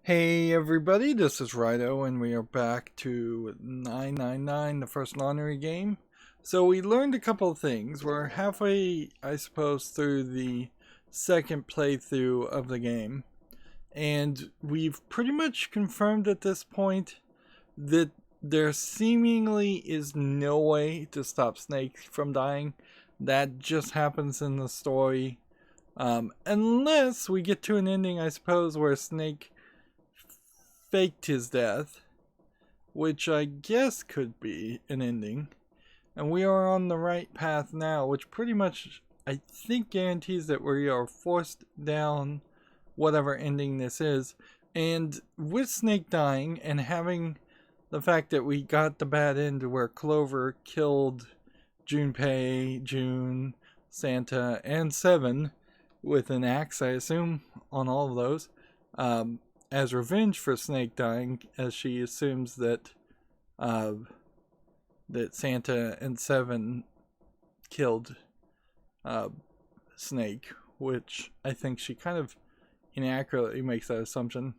Hey everybody, this is Rydo and we are back to 999, the first Nonary game. So we learned a couple of things. We're halfway, I suppose, through the second playthrough of the game. And we've pretty much confirmed at this point that there seemingly is no way to stop Snake from dying. That just happens in the story. Unless we get to an ending, I suppose, where Snake faked his death, which I guess could be an ending. And we are on the right path now, which pretty much, I think, guarantees that we are forced down whatever ending this is. And with Snake dying and having the fact that we got the bad end where Clover killed Junpei, June, Santa, and Seven with an axe, I assume, on all of those. As revenge for Snake dying, as she assumes that that Santa and Seven killed Snake, which I think she kind of inaccurately makes that assumption.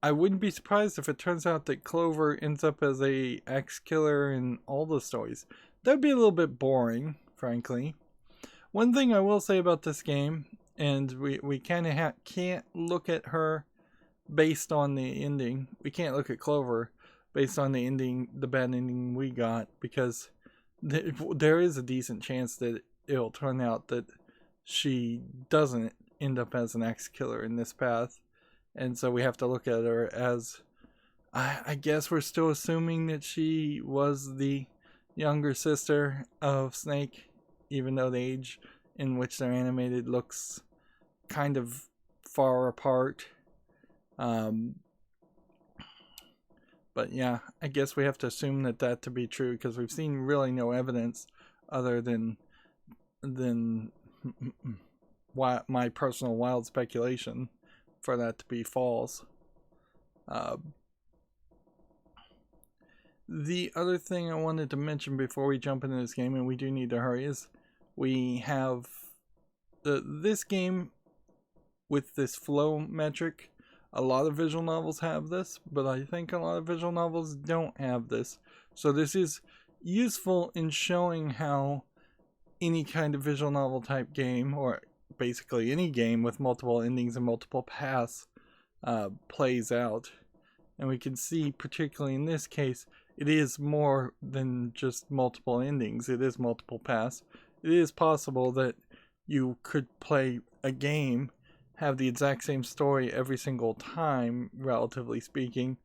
I wouldn't be surprised if it turns out that Clover ends up as a ex-killer in all the stories. That'd be a little bit boring, frankly. One thing I will say about this game, and we kind of can't look at her based on the ending. We can't look at Clover based on the ending, the bad ending we got, because there is a decent chance that it'll turn out that she doesn't end up as an ex-killer in this path. And so we have to look at her as, I guess we're still assuming that she was the younger sister of Snake, even though the age in which they're animated looks kind of far apart. But yeah, I guess we have to assume that to be true, because we've seen really no evidence other than my personal wild speculation for that to be false. The other thing I wanted to mention before we jump into this game, and we do need to hurry, is we have this game with this flow metric. A lot of visual novels have this, but I think a lot of visual novels don't have this. So this is useful in showing how any kind of visual novel type game, or basically any game with multiple endings and multiple paths, plays out. And we can see, particularly in this case, it is more than just multiple endings. It is multiple paths. It is possible that you could play a game, have the exact same story every single time, relatively speaking,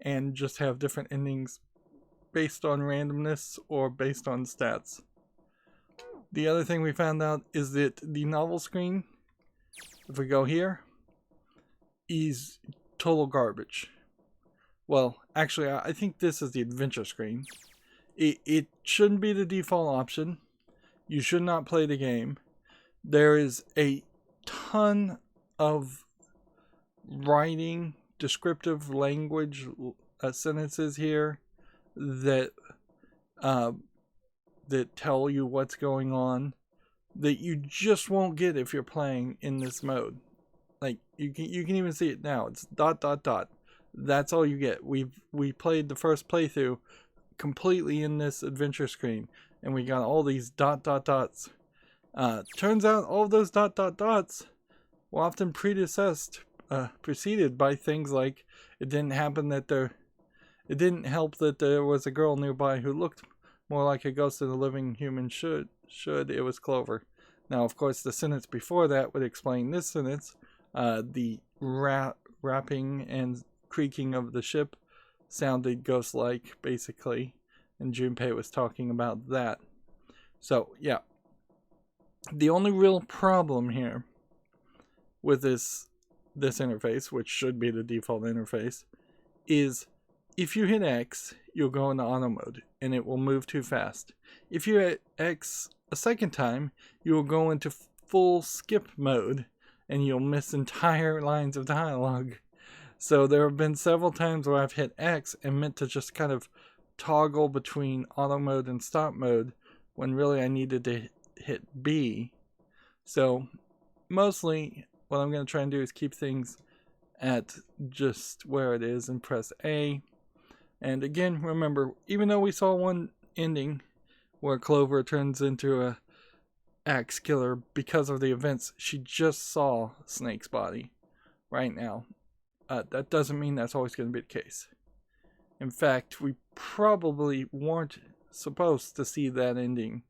and just have different endings based on randomness or based on stats. The other thing we found out is that the novel screen, if we go here, is total garbage. Well, actually, I think this is the adventure screen. It shouldn't be the default option. You should not play the game. There is a ton of writing, descriptive language, sentences here that that tell you what's going on, that you just won't get if you're playing in this mode. Like you can even see it now. It's ... That's all you get. We played the first playthrough completely in this adventure screen, and we got all these ... Turns out all of those ... were often preceded by things like it didn't help that there was a girl nearby who looked more like a ghost than a living human should. It was Clover. Now, of course, the sentence before that would explain this sentence. The rapping and creaking of the ship sounded ghost-like, basically, and Junpei was talking about that. So, yeah. The only real problem here with this interface, which should be the default interface, is if you hit X, you'll go into auto mode, and it will move too fast. If you hit X a second time, you will go into full skip mode, and you'll miss entire lines of dialogue. So there have been several times where I've hit X and meant to just kind of toggle between auto mode and stop mode, when really I needed to hit B. So mostly what I'm going to try and do is keep things at just where it is and press A. And again, remember, even though we saw one ending where Clover turns into a axe killer because of the events, she just saw Snake's body right now. That doesn't mean that's always going to be the case. In fact, we probably weren't supposed to see that ending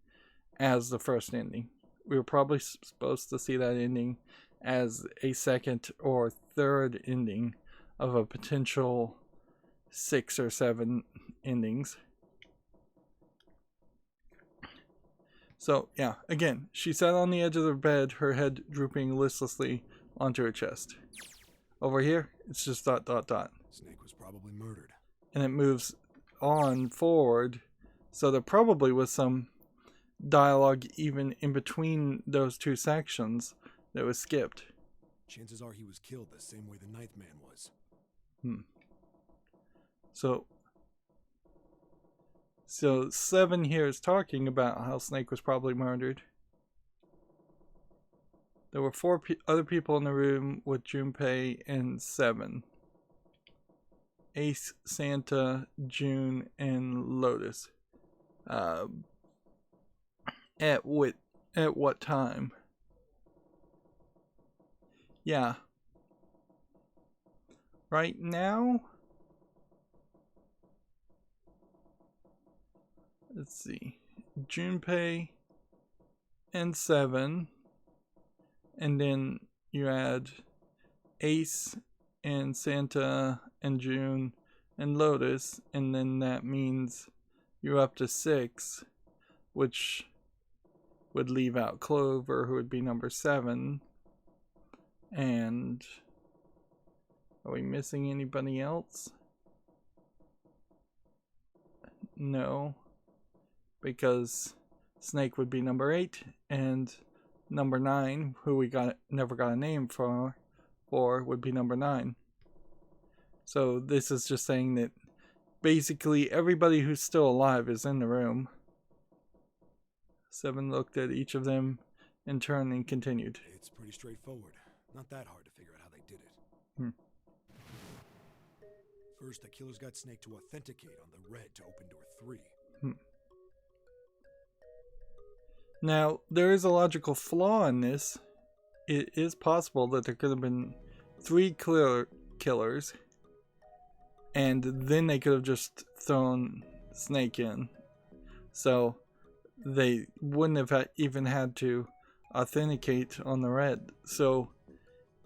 as the first ending. We were probably supposed to see that ending as a second or third ending of a potential 6 or 7 endings. So, yeah, again, she sat on the edge of the bed, her head drooping listlessly onto her chest. Over here, it's just ... Snake was probably murdered. And it moves on forward, so there probably was some dialogue even in between those two sections that was skipped. Chances are he was killed the same way the Ninth Man was. So 7 here is talking about how Snake was probably murdered. There were 4 other people in the room with Junpei and 7. Ace, Santa, June, and Lotus. At what time? Yeah. Right now? Let's see. Junpei and 7. And then you add Ace and Santa and June and Lotus, and then that means you're up to 6, which would leave out Clover, who would be number 7. And are we missing anybody else? No, because Snake would be number 8, and number 9, who we never got a name for would be number 9. So this is just saying that basically everybody who's still alive is in the room. 7 looked at each of them in turn and continued. It's pretty straightforward. Not that hard to figure out how they did it. First, the killers got Snake to authenticate on the red to open door 3. Now, there is a logical flaw in this. It is possible that there could have been 3 killers, and then they could have just thrown Snake in. So they wouldn't have even had to authenticate on the red. So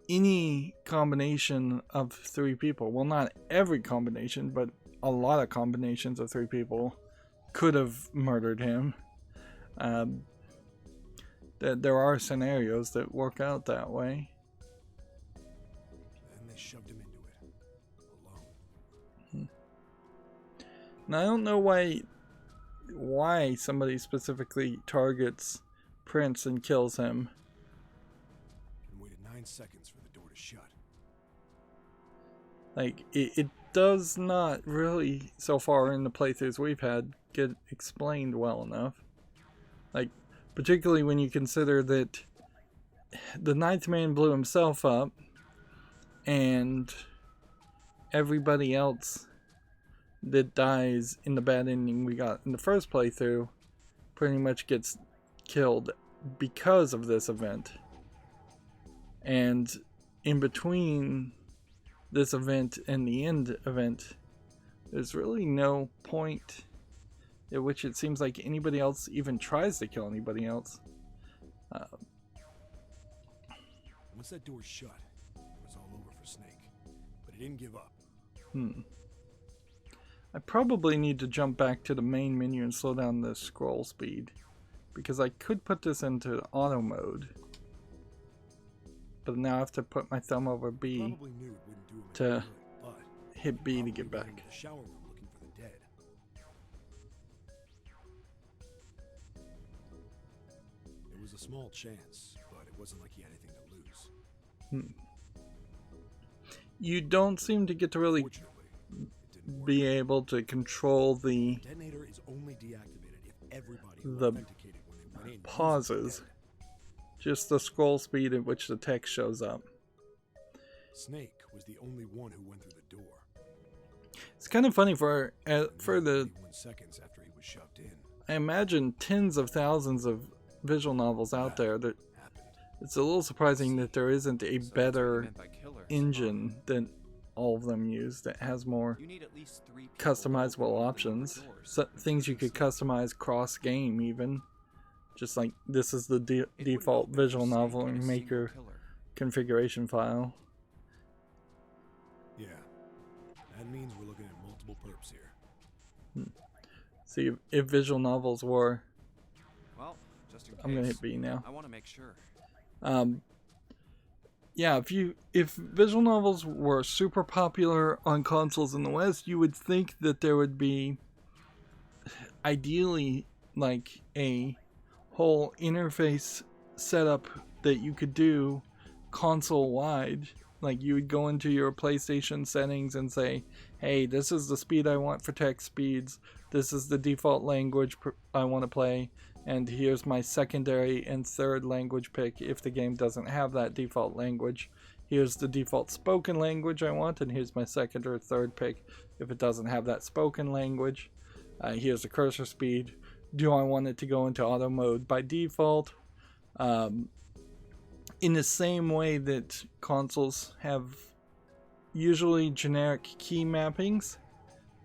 any combination of 3 people, well, not every combination, but a lot of combinations of 3 people could have murdered him. There are scenarios that work out that way. And they shoved him into it alone. Now, I don't know why somebody specifically targets Prince and kills him. And waited 9 seconds for the door to shut. Like, it does not really, so far in the playthroughs we've had, get explained well enough. Like, particularly when you consider that the Ninth Man blew himself up, and everybody else that dies in the bad ending we got in the first playthrough pretty much gets killed because of this event. And in between this event and the end event, there's really no point at which it seems like anybody else even tries to kill anybody else. Once that door shut, it was all over for Snake. But he didn't give up. I probably need to jump back to the main menu and slow down the scroll speed, because I could put this into auto mode. But now I have to put my thumb over B to hit B to get back. The shower room looking for the dead. It was a small chance, but it wasn't like he had anything to lose. You don't seem to get to really be able to control the detonator is only deactivated if everybody the authenticated when they went in. pauses, just the scroll speed at which the text shows up. Snake was the only one who went through the door. It's kind of funny for the 31 seconds after he was shoved in. I imagine tens of thousands of visual novels out there that it's a little surprising that there isn't a better engine than all of them use that has more customizable options. So, things you could customize cross game even. Just like this is the default visual novel and make your configuration file. Yeah, that means we're looking at multiple perps here. See if visual novels were. Well, just in case, I'm gonna hit B now. I want to make sure. Yeah, if visual novels were super popular on consoles in the West, you would think that there would be ideally like a whole interface setup that you could do console wide. Like you would go into your PlayStation settings and say, hey, this is the speed I want for text speeds, this is the default language I want to play, and here's my secondary and third language pick if the game doesn't have that default language. Here's the default spoken language I want, and here's my second or third pick if it doesn't have that spoken language. Here's the cursor speed. Do I want it to go into auto mode by default? In the same way that consoles have usually generic key mappings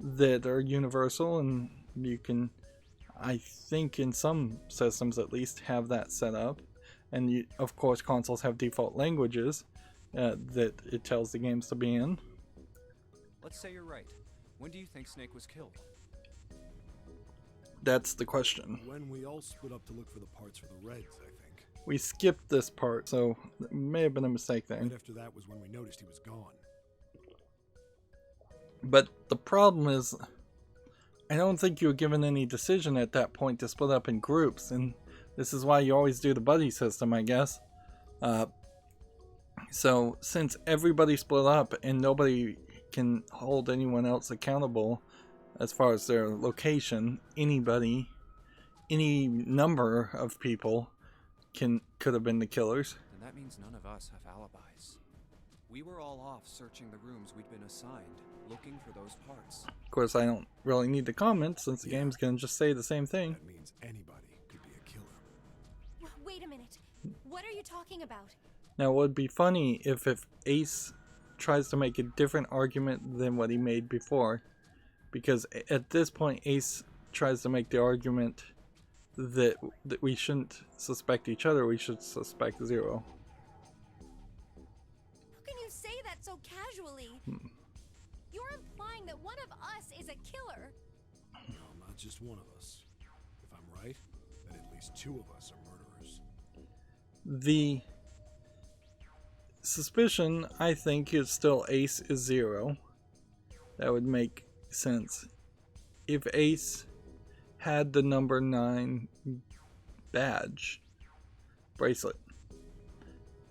that are universal, and you can, I think in some systems at least, have that set up. And of course consoles have default languages that it tells the games to be in. Let's say you're right. When do you think Snake was killed? That's the question. When we all split up to look for the parts for the Reds, I think. We skipped this part, so it may have been a mistake then. Right after that was when we noticed he was gone. But the problem is, I don't think you were given any decision at that point to split up in groups, and this is why you always do the buddy system, I guess. So since everybody split up and nobody can hold anyone else accountable as far as their location, anybody, any number of people could have been the killers. Then that means none of us have alibis. We were all off searching the rooms we'd been assigned, looking for those parts. Of course, I don't really need to comment since the game's gonna just say the same thing. That means anybody could be a killer. Wait a minute. What are you talking about? Now, it would be funny if Ace tries to make a different argument than what he made before. Because at this point, Ace tries to make the argument that we shouldn't suspect each other, we should suspect Zero. How can you say that so casually? You're implying that one of us is a killer. No, not just one of us. If I'm right, then at least two of us are murderers. The suspicion, I think, is still Ace is Zero. That would make sense. If Ace had the number 9 badge bracelet.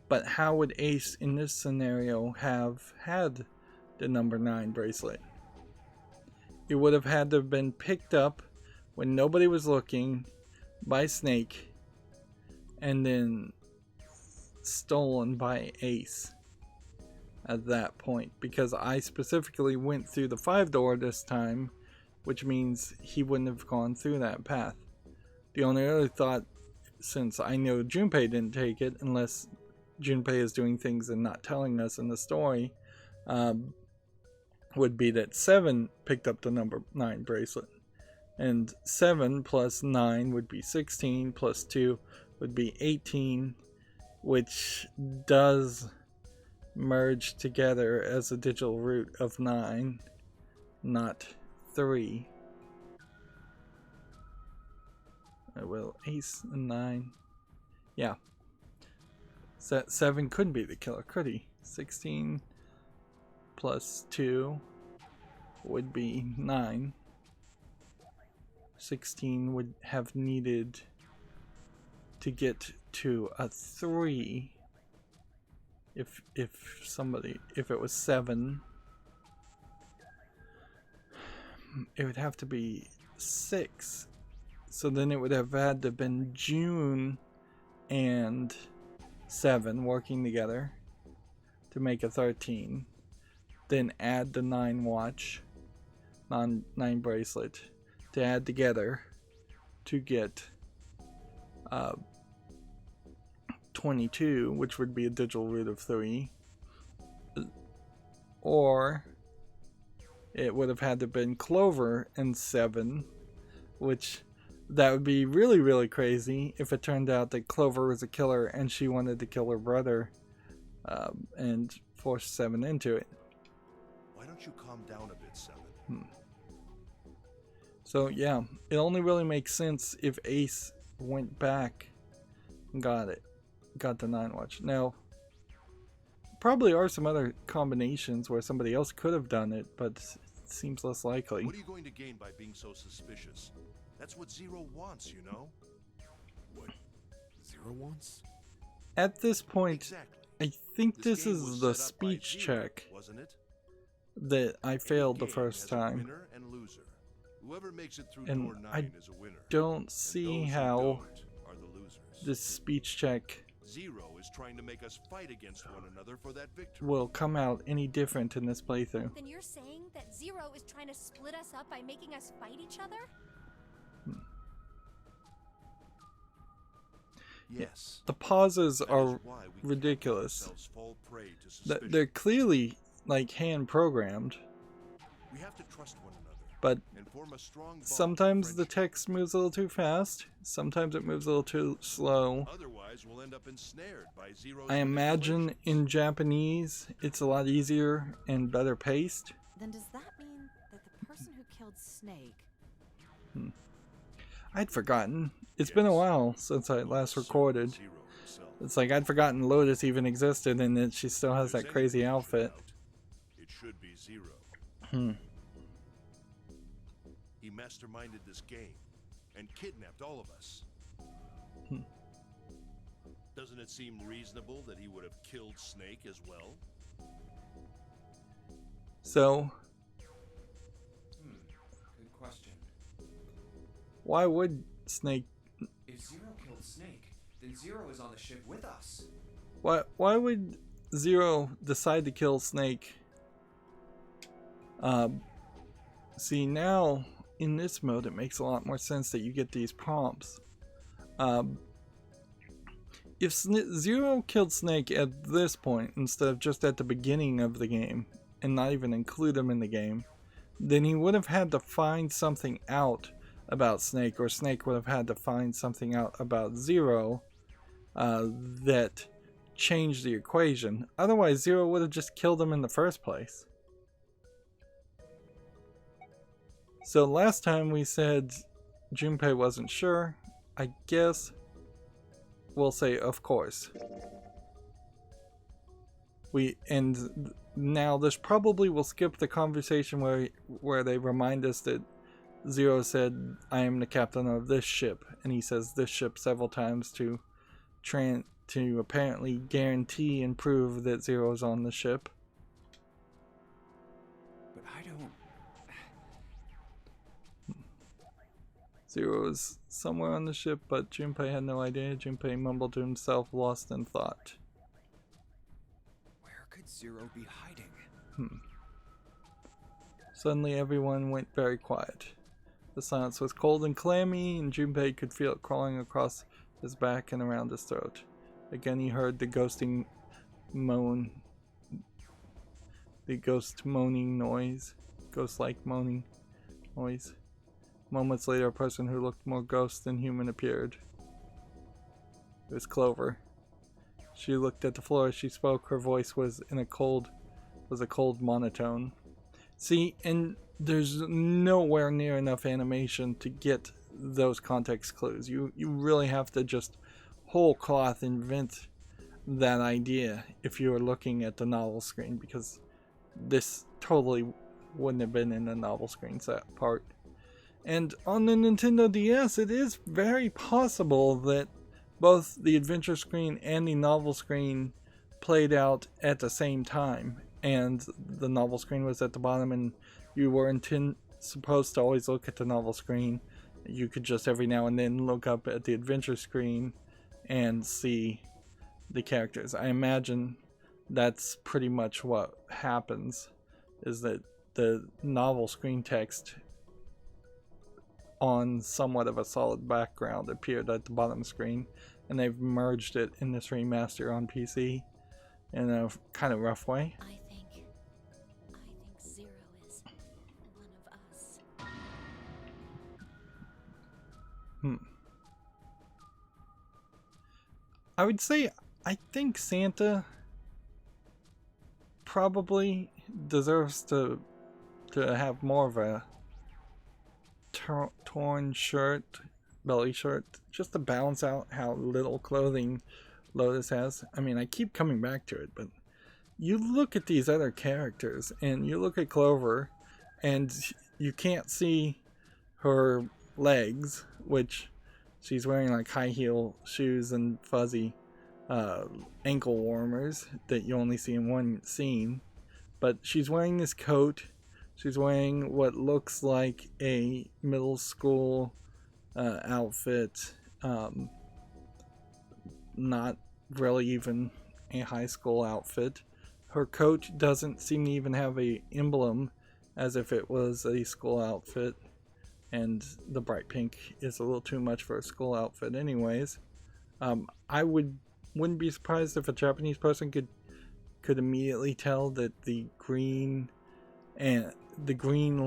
But how would Ace in this scenario have had the number 9 bracelet? It would have had to have been picked up when nobody was looking by Snake and then stolen by Ace at that point, because I specifically went through the 5 door this time, which means he wouldn't have gone through that path. The only other thought, since I know Junpei didn't take it, unless Junpei is doing things and not telling us in the story, would be that 7 picked up the number 9 bracelet. And 7 plus 9 would be 16, plus 2 would be 18, which does merge together as a digital root of 9, not 3. Well, Ace and 9. Yeah. 7 couldn't be the killer, could he? 16 plus 2 would be 9. 16 would have needed to get to a 3 if it was 7, it would have to be 6. So then it would have had to have been June and 7 working together to to make a 13. Then add the 9 watch, 9 bracelet to add together to get 22, which would be a digital root of 3. Or it would have had to have been Clover and 7, which that would be really, really crazy if it turned out that Clover was a killer and she wanted to kill her brother and force 7 into it. Why don't you calm down a bit, 7? So yeah, it only really makes sense if Ace went back and got the 9 watch. Now, probably are some other combinations where somebody else could have done it, but it seems less likely. What are you going to gain by being so suspicious? That's what Zero wants, you know? What Zero wants? At this point, Exactly. I think This this game is was the set up by speech Zero, check wasn't it? that I failed the Game first has a time. winner and loser. Whoever makes it through And door 9 I is a winner. don't And see those who how don't are the losers. this speech check Zero is trying to make us fight against one another for that victory. will come out any different in this playthrough. Then you're saying that Zero is trying to split us up by making us fight each other? Yes. The pauses That are is why we can't let ridiculous. ourselves fall prey to suspicion. They're clearly like hand programmed, We have to trust one another but and form a strong bond of sometimes the friendship. text moves a little too fast, sometimes it moves a little too slow. Otherwise, we'll end up ensnared by Zero's I imagine manipulations. in Japanese it's a lot easier and better paced. Then does that mean that the person who killed Snake... I'd forgotten. It's been a Yes. while since I last Certainly recorded. Zero himself. It's like I'd forgotten Lotus even existed and that she still has If there's that crazy anything we should outfit. doubt, it should be Zero. Hmm. He masterminded this game and kidnapped all of us. Doesn't it seem reasonable that he would have killed Snake as well? So, Good question. why would Snake... If Zero killed Snake, then Zero is on the ship with us. Why would Zero decide to kill Snake? See, now, in this mode, it makes a lot more sense that you get these prompts. If Zero killed Snake at this point, instead of just at the beginning of the game, and not even include him in the game, then he would have had to find something out about Snake, or Snake would have had to find something out about Zero that changed the equation. Otherwise, Zero would have just killed him in the first place. So last time we said Junpei wasn't sure. I guess we'll say of course. Now this probably will skip the conversation where they remind us that Zero said, "I am the captain of this ship," and he says this ship several times to apparently guarantee and prove that Zero is on the ship. But I don't... Zero is somewhere on the ship, but Junpei had no idea. Junpei mumbled to himself, lost in thought. Where could Zero be hiding? Suddenly everyone went very quiet. The silence was cold and clammy, and Junpei could feel it crawling across his back and around his throat. Again he heard the ghosting moan. The ghost moaning noise. Ghost-like moaning noise. Moments later, a person who looked more ghost than human appeared. It was Clover. She looked at the floor as she spoke. Her voice was a cold monotone. See, and there's nowhere near enough animation to get those context clues. You really have to just whole cloth invent that idea if you were looking at the novel screen, because this totally wouldn't have been in the novel screen set part. And on the Nintendo DS, it is very possible that both the adventure screen and the novel screen played out at the same time, and the novel screen was at the bottom and you were supposed to always look at the novel screen. You could just every now and then look up at the adventure screen and see the characters. I imagine that's pretty much what happens, is that the novel screen text on somewhat of a solid background appeared at the bottom screen, and they've merged it in this remaster on PC in a kind of rough way. I think Zero is one of us. I would say I think Santa probably deserves to have more of a torn shirt, belly shirt, just to balance out how little clothing Lotus has. I mean, I keep coming back to it, but you look at these other characters and you look at Clover and you can't see her legs, which she's wearing like high heel shoes and fuzzy ankle warmers that you only see in one scene. But she's wearing this coat. She's wearing what looks like a middle school outfit. Not really even a high school outfit. Her coat doesn't seem to even have a emblem as if it was a school outfit. And the bright pink is a little too much for a school outfit anyways. I wouldn't be surprised if a Japanese person could immediately tell that the green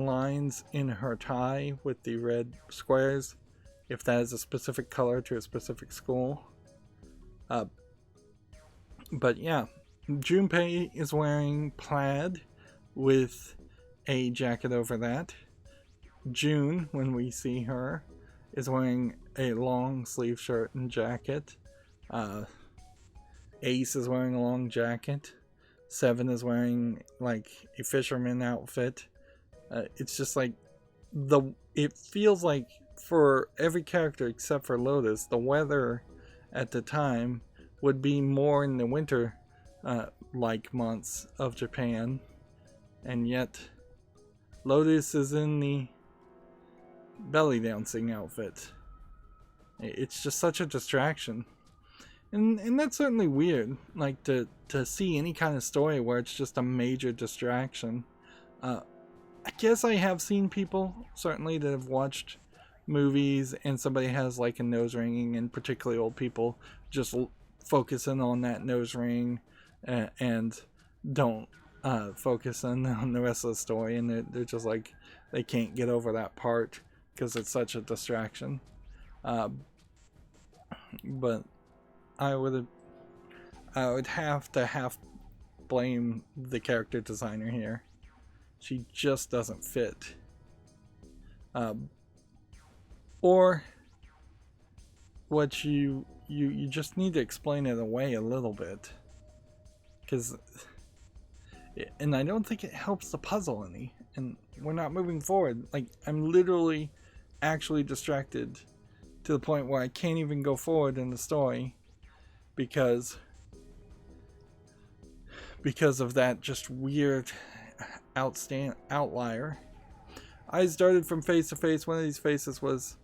lines in her tie with the red squares, if that is a specific color to a specific school. But yeah, Junpei is wearing plaid with a jacket over that. June, when we see her, is wearing a long sleeve shirt and jacket. Ace is wearing a long jacket. Seven is wearing like a fisherman outfit. It's just like it feels like for every character except for Lotus, the weather at the time would be more in the winter like months of Japan, and yet Lotus is in the belly dancing outfit. It's just such a distraction, and that's certainly weird, like to see any kind of story where it's just a major distraction. I guess I have seen people certainly that have watched movies and somebody has like a nose ringing, and particularly old people just focusing on that nose ring and don't focus on the rest of the story, and they're just like, they can't get over that part because it's such a distraction. But I would have to blame the character designer here. She just doesn't fit. Or what you just need to explain it away a little bit, and I don't think it helps the puzzle any, and we're not moving forward. Like, I'm literally actually distracted to the point where I can't even go forward in the story because of that just weird outlier. Eyes darted from face to face. One of these faces was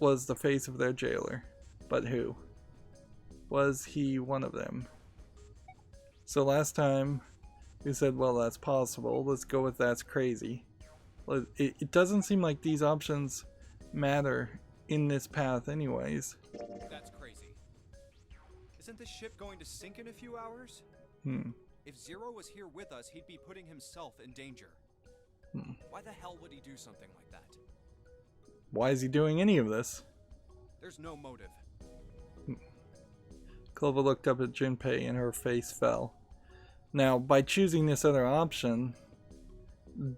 the face of their jailer. But who? Was he one of them? So last time we said, well, that's possible. Let's go with that's crazy. It doesn't seem like these options matter in this path anyways. That's crazy. Isn't this ship going to sink in a few hours? If Zero was here with us, he'd be putting himself in danger. Why the hell would he do something like that? Why is he doing any of this? There's no motive. Clover looked up at Junpei and her face fell. Now, by choosing this other option,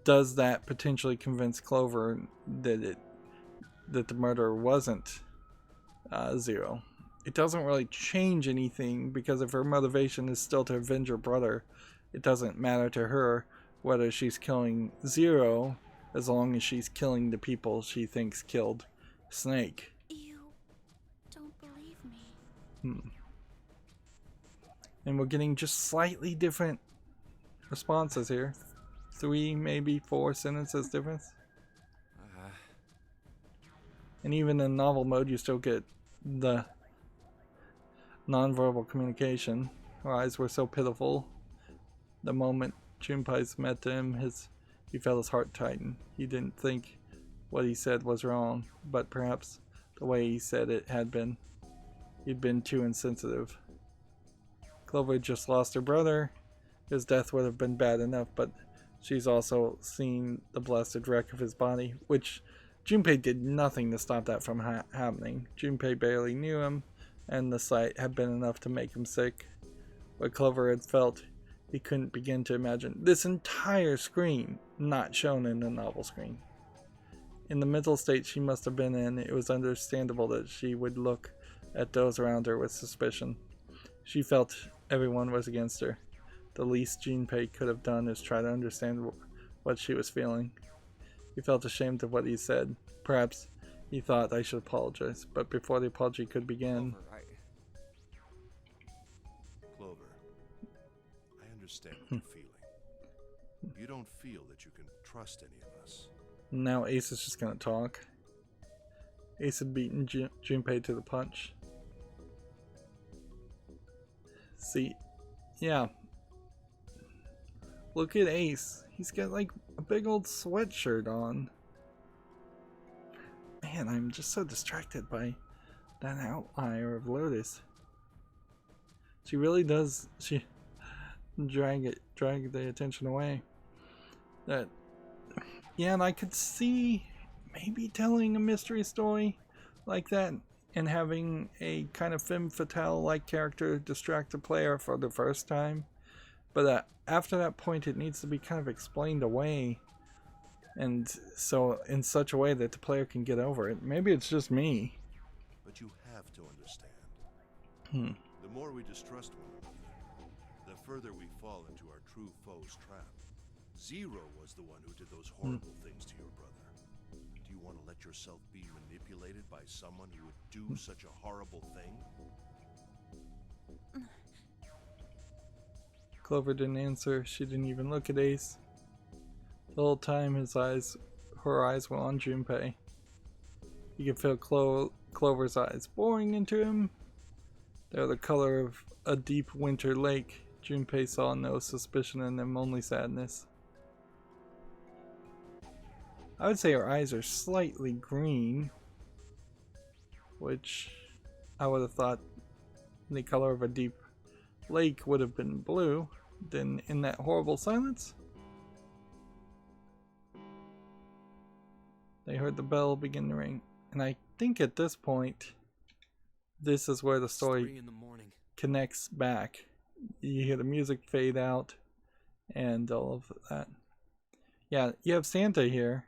does that potentially convince Clover that the murderer wasn't Zero? It doesn't really change anything, because if her motivation is still to avenge her brother, it doesn't matter to her whether she's killing Zero, as long as she's killing the people she thinks killed Snake. You don't believe me. And we're getting just slightly different responses here. 3, maybe 4 sentences difference. And even in novel mode, you still get the non-verbal communication. Her eyes were so pitiful. The moment Junpei's met him, he felt his heart tighten. He didn't think what he said was wrong, but perhaps the way he said it had been. He'd been too insensitive. Clover had just lost her brother. His death would have been bad enough, but she's also seen the blasted wreck of his body, which Junpei did nothing to stop that from happening. Junpei barely knew him, and the sight had been enough to make him sick. What Clover had felt, he couldn't begin to imagine. This entire screen not shown in the novel screen. In the mental state she must have been in, it was understandable that she would look at those around her with suspicion. She felt everyone was against her. The least Junpei could have done is try to understand what she was feeling. He felt ashamed of what he said. Perhaps he thought I should apologize, but before the apology could begin... Clover, I understand what you're feeling. You don't feel that you can trust any of us. Now Ace is just gonna talk. Ace had beaten Junpei to the punch. See, yeah. Look at Ace. He's got like a big old sweatshirt on. Man, I'm just so distracted by that outlier of Lotus. She really does. She drag the attention away. That, yeah, and I could see maybe telling a mystery story like that and having a kind of femme fatale like character distract the player for the first time. But after that point, it needs to be kind of explained away, and so in such a way that the player can get over it. Maybe it's just me. But you have to understand. The more we distrust one another, the further we fall into our true foe's trap. Zero was the one who did those horrible things to your brother. Do you want to let yourself be manipulated by someone who would do such a horrible thing? Clover didn't answer. She didn't even look at Ace. The whole time her eyes were on Junpei. You could feel Clover's eyes boring into him. They were the color of a deep winter lake. Junpei saw no suspicion in them, only sadness. I would say her eyes are slightly green, which I would have thought the color of a deep lake would have been blue. Then in that horrible silence, they heard the bell begin to ring. And I think at this point, this is where the story connects back. You hear the music fade out and all of that. Yeah, you have Santa here.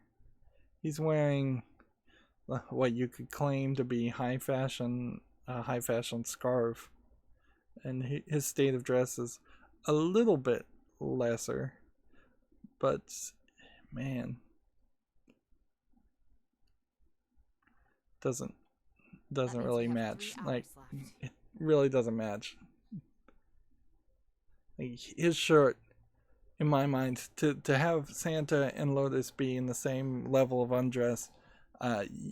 He's wearing what you could claim to be high fashion scarf. And his state of dress is a little bit lesser, but man, doesn't really match. Like, it really doesn't match. Like, his shirt, in my mind, to have Santa and Lotus be in the same level of undress,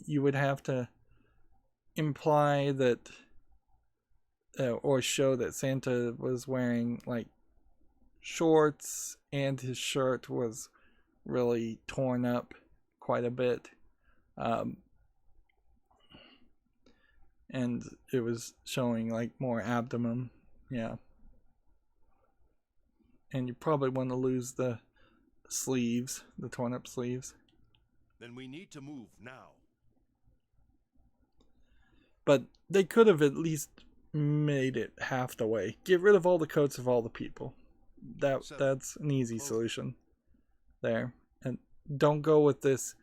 you would have to imply that or show that Santa was wearing like shorts and his shirt was really torn up quite a bit, and it was showing like more abdomen. Yeah, and you probably want to lose the sleeves, the torn up sleeves. Then we need to move now. But they could have at least made it half the way. Get rid of all the coats of all the people. That's an easy solution there. And don't go with this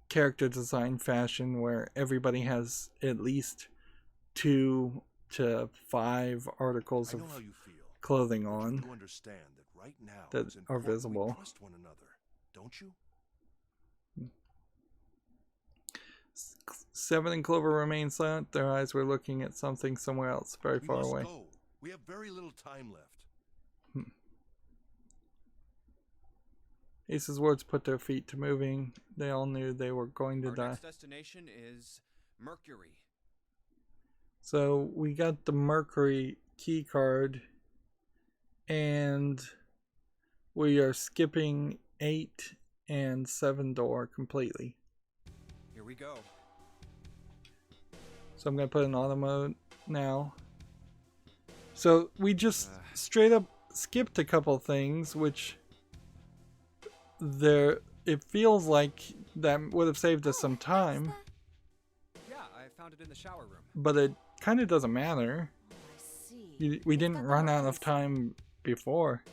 character design fashion where everybody has at least 2 to 5 articles of clothing on You understand that right now that it's are important we visible. trust one another, don't you? 7 and Clover remained silent. Their eyes were looking at something somewhere else, very We far must away. go. We have very little time left. Ace's words put their feet to moving. They all knew they were going to die. Our next destination is Mercury. So we got the Mercury key card, and we are skipping 8 and 7 door completely. Here we go. So I'm going to put in auto mode now. So we just straight up skipped a couple things, which it feels like that would have saved us some time. Yeah, I found it in the shower room. But it kind of doesn't matter. I see. We didn't run out of time before.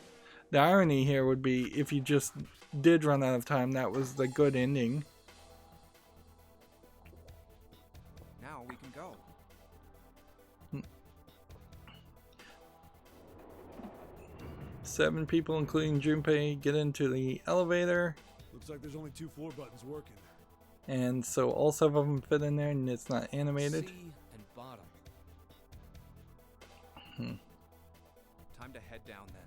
The irony here would be if you just did run out of time, that was the good ending. Now we can go. 7 people, including Junpei, get into the elevator. Looks like there's only 2 floor buttons working. And so all 7 of them fit in there and it's not animated. C and bottom. Time to head down then.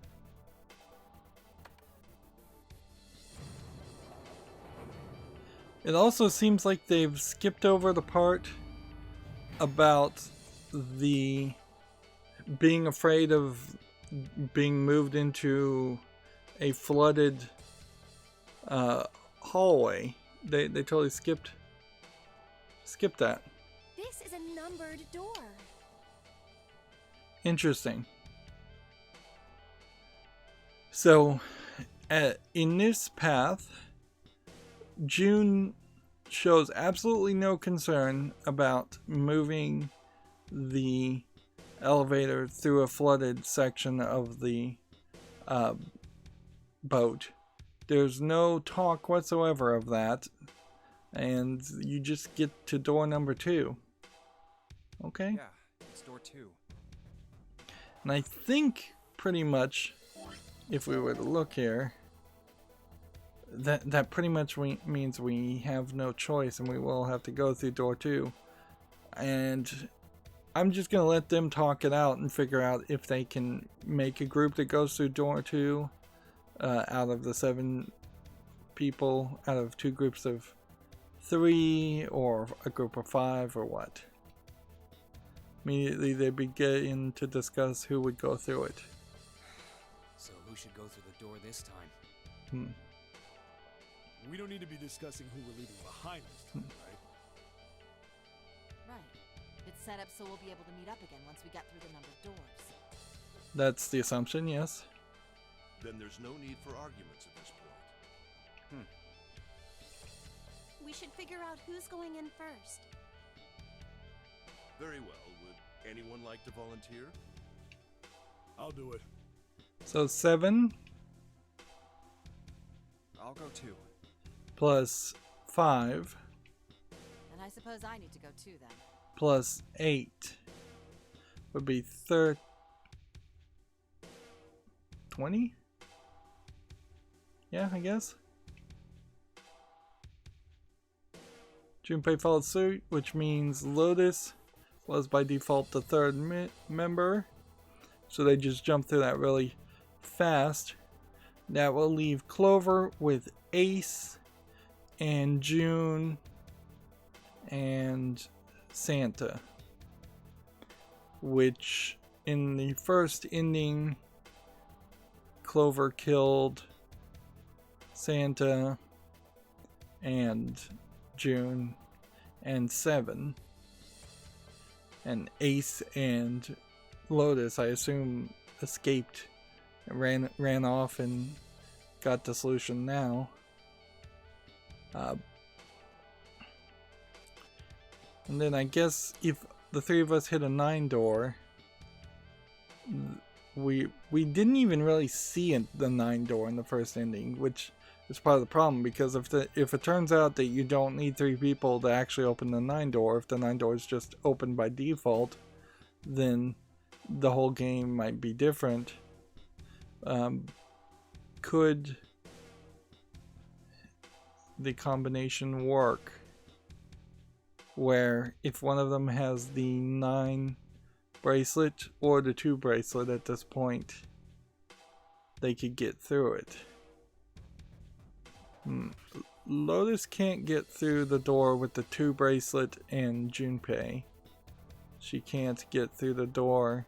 It also seems like they've skipped over the part about the being afraid of being moved into a flooded hallway. They totally skipped that. This is a numbered door. Interesting. So, in this path, June shows absolutely no concern about moving the elevator through a flooded section of the boat. There's no talk whatsoever of that, and you just get to door number 2. Okay? Yeah, it's door 2. And I think pretty much, if we were to look here, that pretty much means we have no choice and we will have to go through door 2. And I'm just going to let them talk it out and figure out if they can make a group that goes through door 2 out of the 7 people, out of 2 groups of 3 or a group of 5 or what. Immediately they begin to discuss who would go through it. So who should go through the door this time? We don't need to be discussing who we're leaving behind this time, right? Right. It's set up so we'll be able to meet up again once we get through the numbered doors. That's the assumption, yes. Then there's no need for arguments at this point. We should figure out who's going in first. Very well. Would anyone like to volunteer? I'll do it. So 7 I'll go too. plus 5 And I suppose I need to go too then. plus 8 would be 20? Yeah, I guess. Junpei followed suit, which means Lotus was by default the 3rd member. So they just jumped through that really fast. That will leave Clover with Ace and June and Santa, which in the first ending Clover killed Santa and June and 7, and Ace and Lotus, I assume, escaped, ran off and got the solution now. And then I guess if the 3 of us hit a 9 door, we didn't even really see the 9 door in the first ending, which is part of the problem, because if it turns out that you don't need 3 people to actually open the 9 door, if the 9 door is just open by default, then the whole game might be different. Could the combination work where if one of them has the 9 bracelet or the 2 bracelet at this point, they could get through it? Lotus can't get through the door with the 2 bracelet and Junpei. She can't get through the door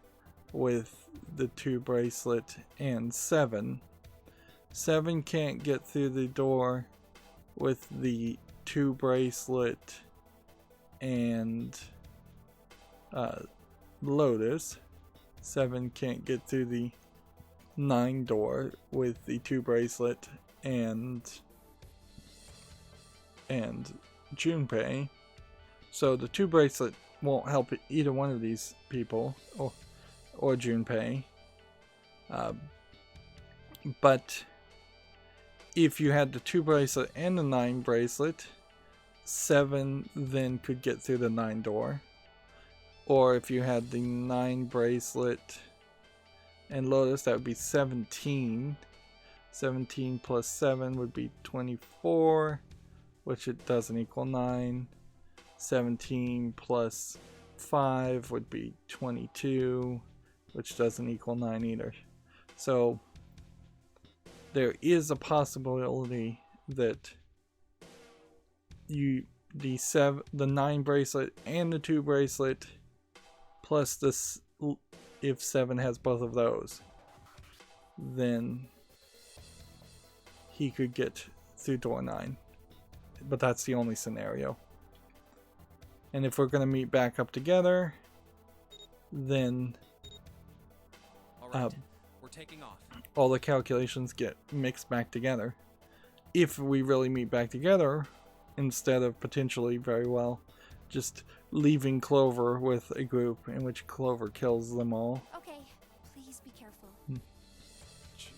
with the 2 bracelet and 7. 7 can't get through the door with the 2 bracelet and Lotus. 7 can't get through the 9 door with the 2 bracelet and Junpei. So the 2 bracelet won't help either one of these people or Junpei. But if you had the 2 bracelet and the 9 bracelet, 7 then could get through the 9 door. Or if you had the 9 bracelet and Lotus, that would be 17. 17 plus 7 would be 24, which it doesn't equal 9. 17 plus 5 would be 22, which doesn't equal 9 either. So there is a possibility that the 9 bracelet and the 2 bracelet plus this, if 7 has both of those, then he could get through door 9. But that's the only scenario. And if we're going to meet back up together, then Alright, we're taking off. All the calculations get mixed back together. If we really meet back together, instead of potentially very well just leaving Clover with a group in which Clover kills them all. Okay, please be careful. Jesus.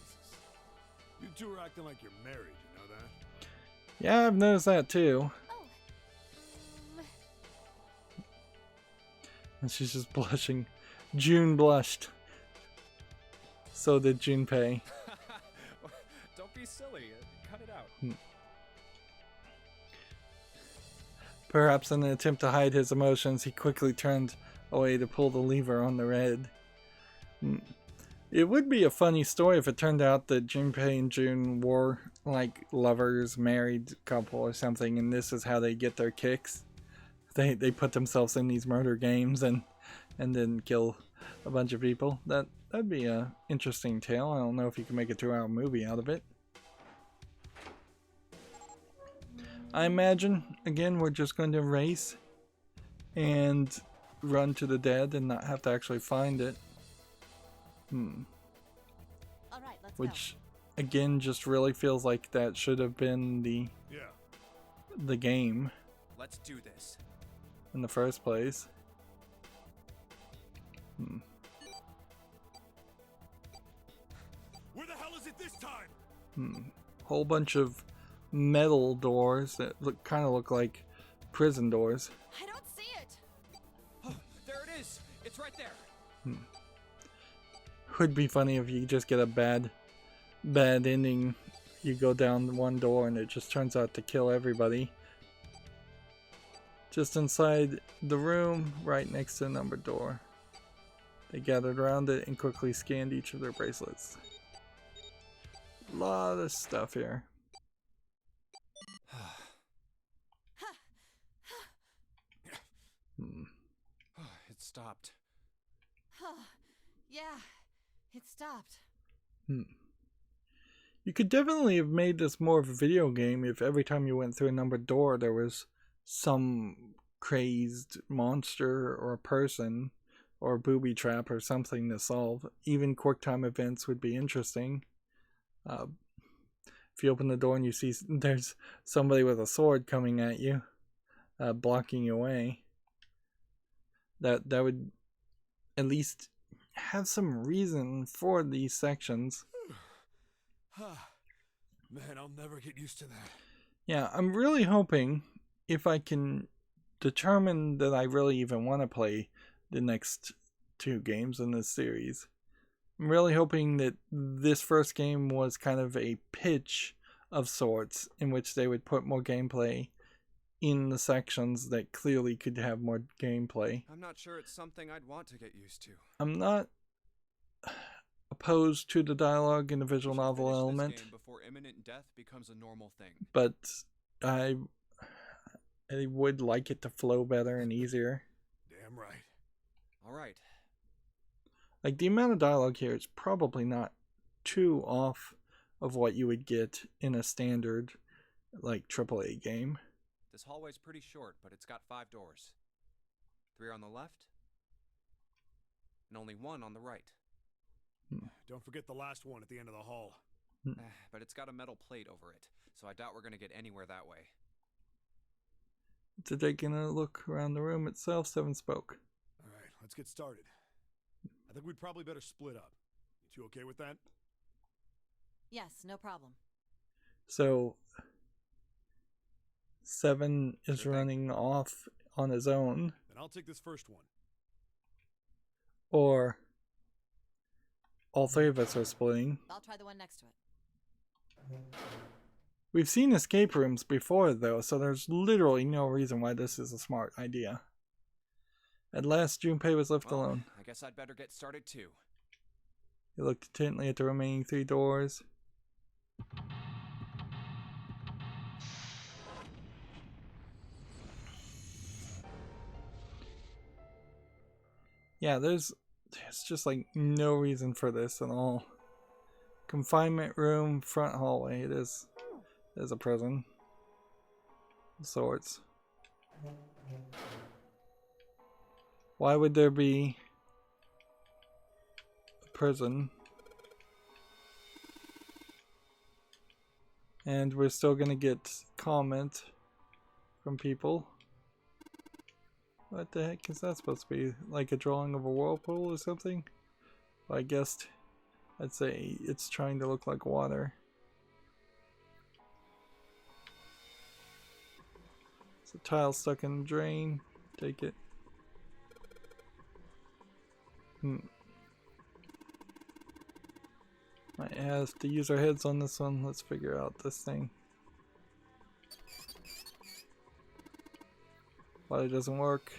You two are acting like you're married, you know that? Yeah, I've noticed that too. Oh. And she's just blushing. June blushed. So did Junpei. Don't be silly. Cut it out. Perhaps in an attempt to hide his emotions, he quickly turned away to pull the lever on the red. It would be a funny story if it turned out that Junpei and June were like lovers, married couple or something, and this is how they get their kicks. They put themselves in these murder games and then kill a bunch of people. That'd be a interesting tale. I don't know if you can make a 2-hour movie out of it. I imagine, again, we're just going to race and run to the dead and not have to actually find it. All right, let's Which, again, just really feels like that should have been the game Let's do this. in the first place. Where the hell is it this time? Whole bunch of metal doors that kind of look like prison doors. I don't see it. Oh, there it is. It's right there. Would be funny if you just get a bad ending. You go down one door and it just turns out to kill everybody. Just inside the room, right next to the numbered door. They gathered around it and quickly scanned each of their bracelets. A lot of stuff here. It stopped. Yeah, it stopped. You could definitely have made this more of a video game if every time you went through a numbered door there was some crazed monster or a person or a booby trap or something to solve. Even quick time events would be interesting. If you open the door and you see there's somebody with a sword coming at you, blocking your way, that would at least have some reason for these sections. Man, I'll never get used to that. Yeah, I'm really hoping if I can determine that I really even want to play the next 2 games in this series. I'm really hoping that this first game was kind of a pitch of sorts in which they would put more gameplay in the sections that clearly could have more gameplay. I'm not sure it's something I'd want to get used to. I'm not opposed to the dialogue in the visual novel element, This game before imminent death becomes a normal thing. but I would like it to flow better and easier. Damn right. All right. Like, the amount of dialogue here is probably not too off of what you would get in a standard like AAA game. This hallway's pretty short, but it's got 5 doors. 3 on the left, and only 1 on the right. Don't forget the last one at the end of the hall. But it's got a metal plate over it, so I doubt we're gonna get anywhere that way. To taking a look around the room itself, Seven spoke. Alright, let's get started. I think we'd probably better split up. You two okay with that? Yes, no problem. So, Seven is Sure thing. running off on his own, Then I'll take this first one. or all 3 of us are splitting. I'll try the one next to it. We've seen escape rooms before, though, so there's literally no reason why this is a smart idea. At last, Junpei was left Well, alone. I guess I'd better get started too. He looked intently at the remaining 3 doors. Yeah, there's just like no reason for this at all. Confinement room, front hallway. It is a prison of sorts. Why would there be a prison? And we're still gonna get comment from people. What the heck is that supposed to be? Like a drawing of a whirlpool or something? I guess I'd say it's trying to look like water. It's a tile stuck in the drain. Take it. Might have to use our heads on this one. Let's figure out this thing. Why it doesn't work.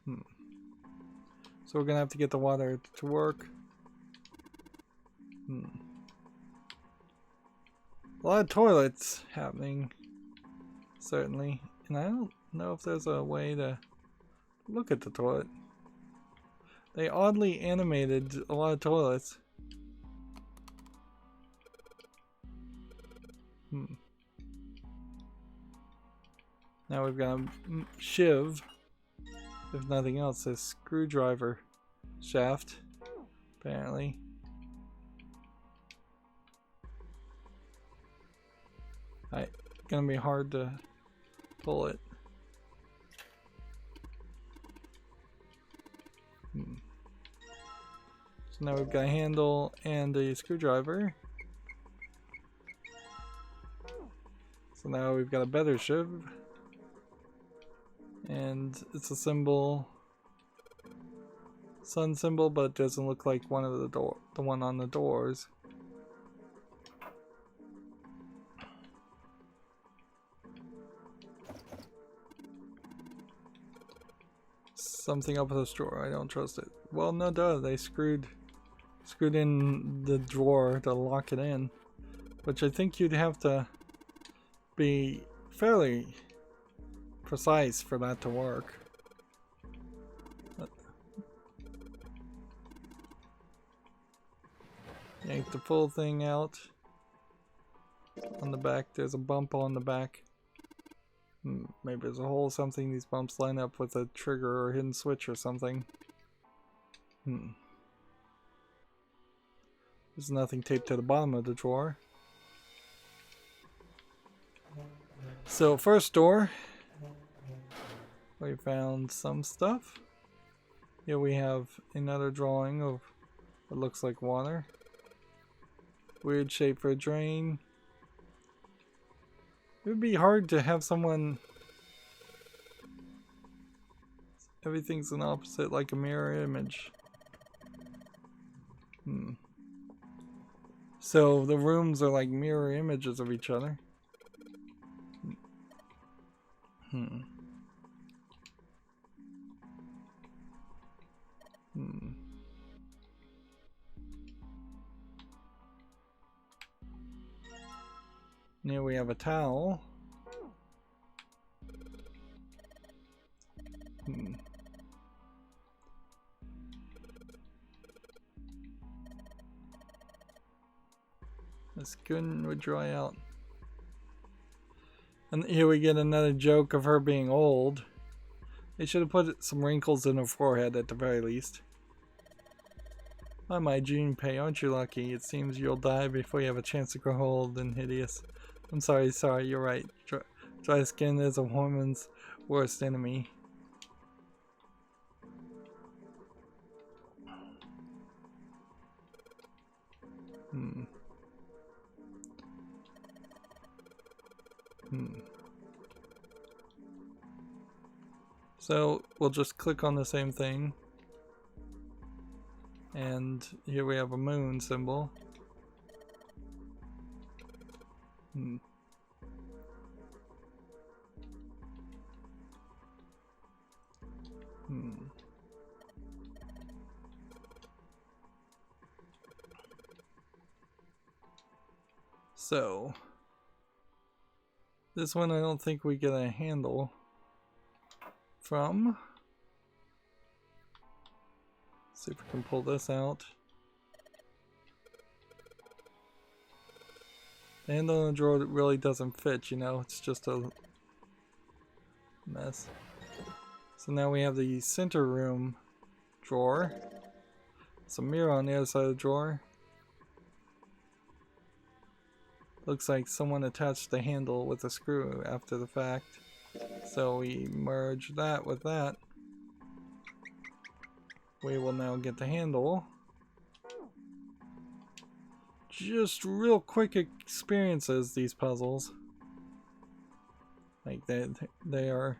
So we're gonna have to get the water to work. A lot of toilets happening, certainly. And I don't know if there's a way to look at the toilet. They oddly animated a lot of toilets. Now we've got a shiv. If nothing else, a screwdriver shaft, apparently. Gonna be hard to pull it. So now we've got a handle and a screwdriver. So now we've got a better shiv. And it's a symbol, sun symbol, but it doesn't look like one of the one on the doors. Something up with this drawer. I don't trust it. Well, no duh. They screwed in the drawer to lock it in, which I think you'd have to be fairly precise for that to work. Yank the full thing out. On the back, there's a bump on the back. Maybe there's a hole or something. These bumps line up with a trigger or hidden switch or something. There's nothing taped to the bottom of the drawer. So, first door. We found some stuff. Here we have another drawing of what looks like water. Weird shape for a drain. It would be hard to have someone... Everything's an opposite, like a mirror image. So the rooms are like mirror images of each other. Here we have a towel. The skin would dry out. And here we get another joke of her being old. They should have put some wrinkles in her forehead at the very least. Oh, my Junpei, aren't you lucky? It seems you'll die before you have a chance to grow old and hideous. I'm sorry, you're right. Dry skin is a woman's worst enemy. So we'll just click on the same thing. And here we have a moon symbol. So this one I don't think we get a handle from. See if we can pull this out. The handle on the drawer really doesn't fit, you know, it's just a mess. So now we have the center room drawer. There's a mirror on the other side of the drawer. Looks like someone attached the handle with a screw after the fact. So we merge that with that. We will now get the handle. Just real quick experiences, these puzzles. Like they are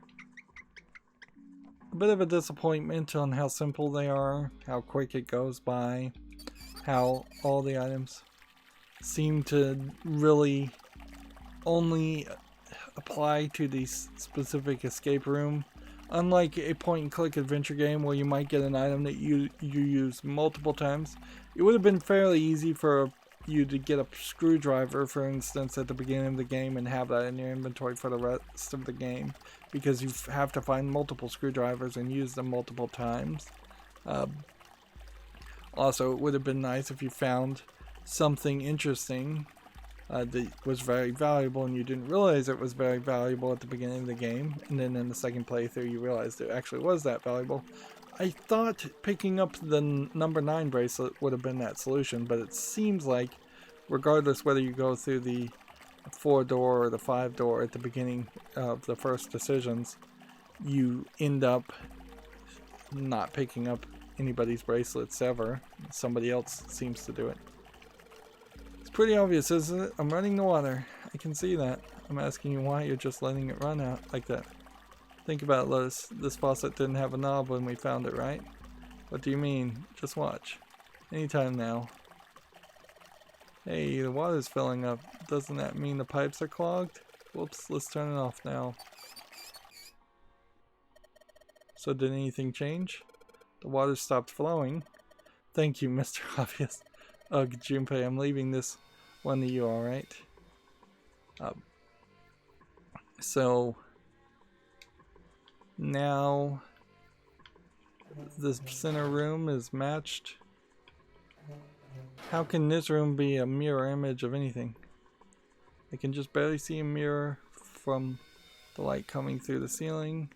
a bit of a disappointment on how simple they are, how quick it goes by, how all the items seem to really only apply to the specific escape room. Unlike a point-and-click adventure game where you might get an item that you use multiple times, it would have been fairly easy for you to get a screwdriver, for instance, at the beginning of the game and have that in your inventory for the rest of the game, because you have to find multiple screwdrivers and use them multiple times. Also, it would have been nice if you found something interesting that was very valuable and you didn't realize it was very valuable at the beginning of the game, and then in the second playthrough you realized it actually was that valuable. I thought picking up the number 9 bracelet would have been that solution, but it seems like regardless whether you go through the 4-door or the 5-door at the beginning of the first decisions, you end up not picking up anybody's bracelets ever. Somebody else seems to do it. Pretty obvious, isn't it? I'm running the water. I can see that. I'm asking you why you're just letting it run out like that. Think about it, Lotus. This faucet didn't have a knob when we found it, right? What do you mean? Just watch. Anytime now. Hey, the water's filling up. Doesn't that mean the pipes are clogged? Whoops, let's turn it off now. So did anything change? The water stopped flowing. Thank you, Mr. Obvious. Ugh, Junpei, I'm leaving this one to you, alright? So now this center room is matched. How can this room be a mirror image of anything? I can just barely see a mirror from the light coming through the ceiling.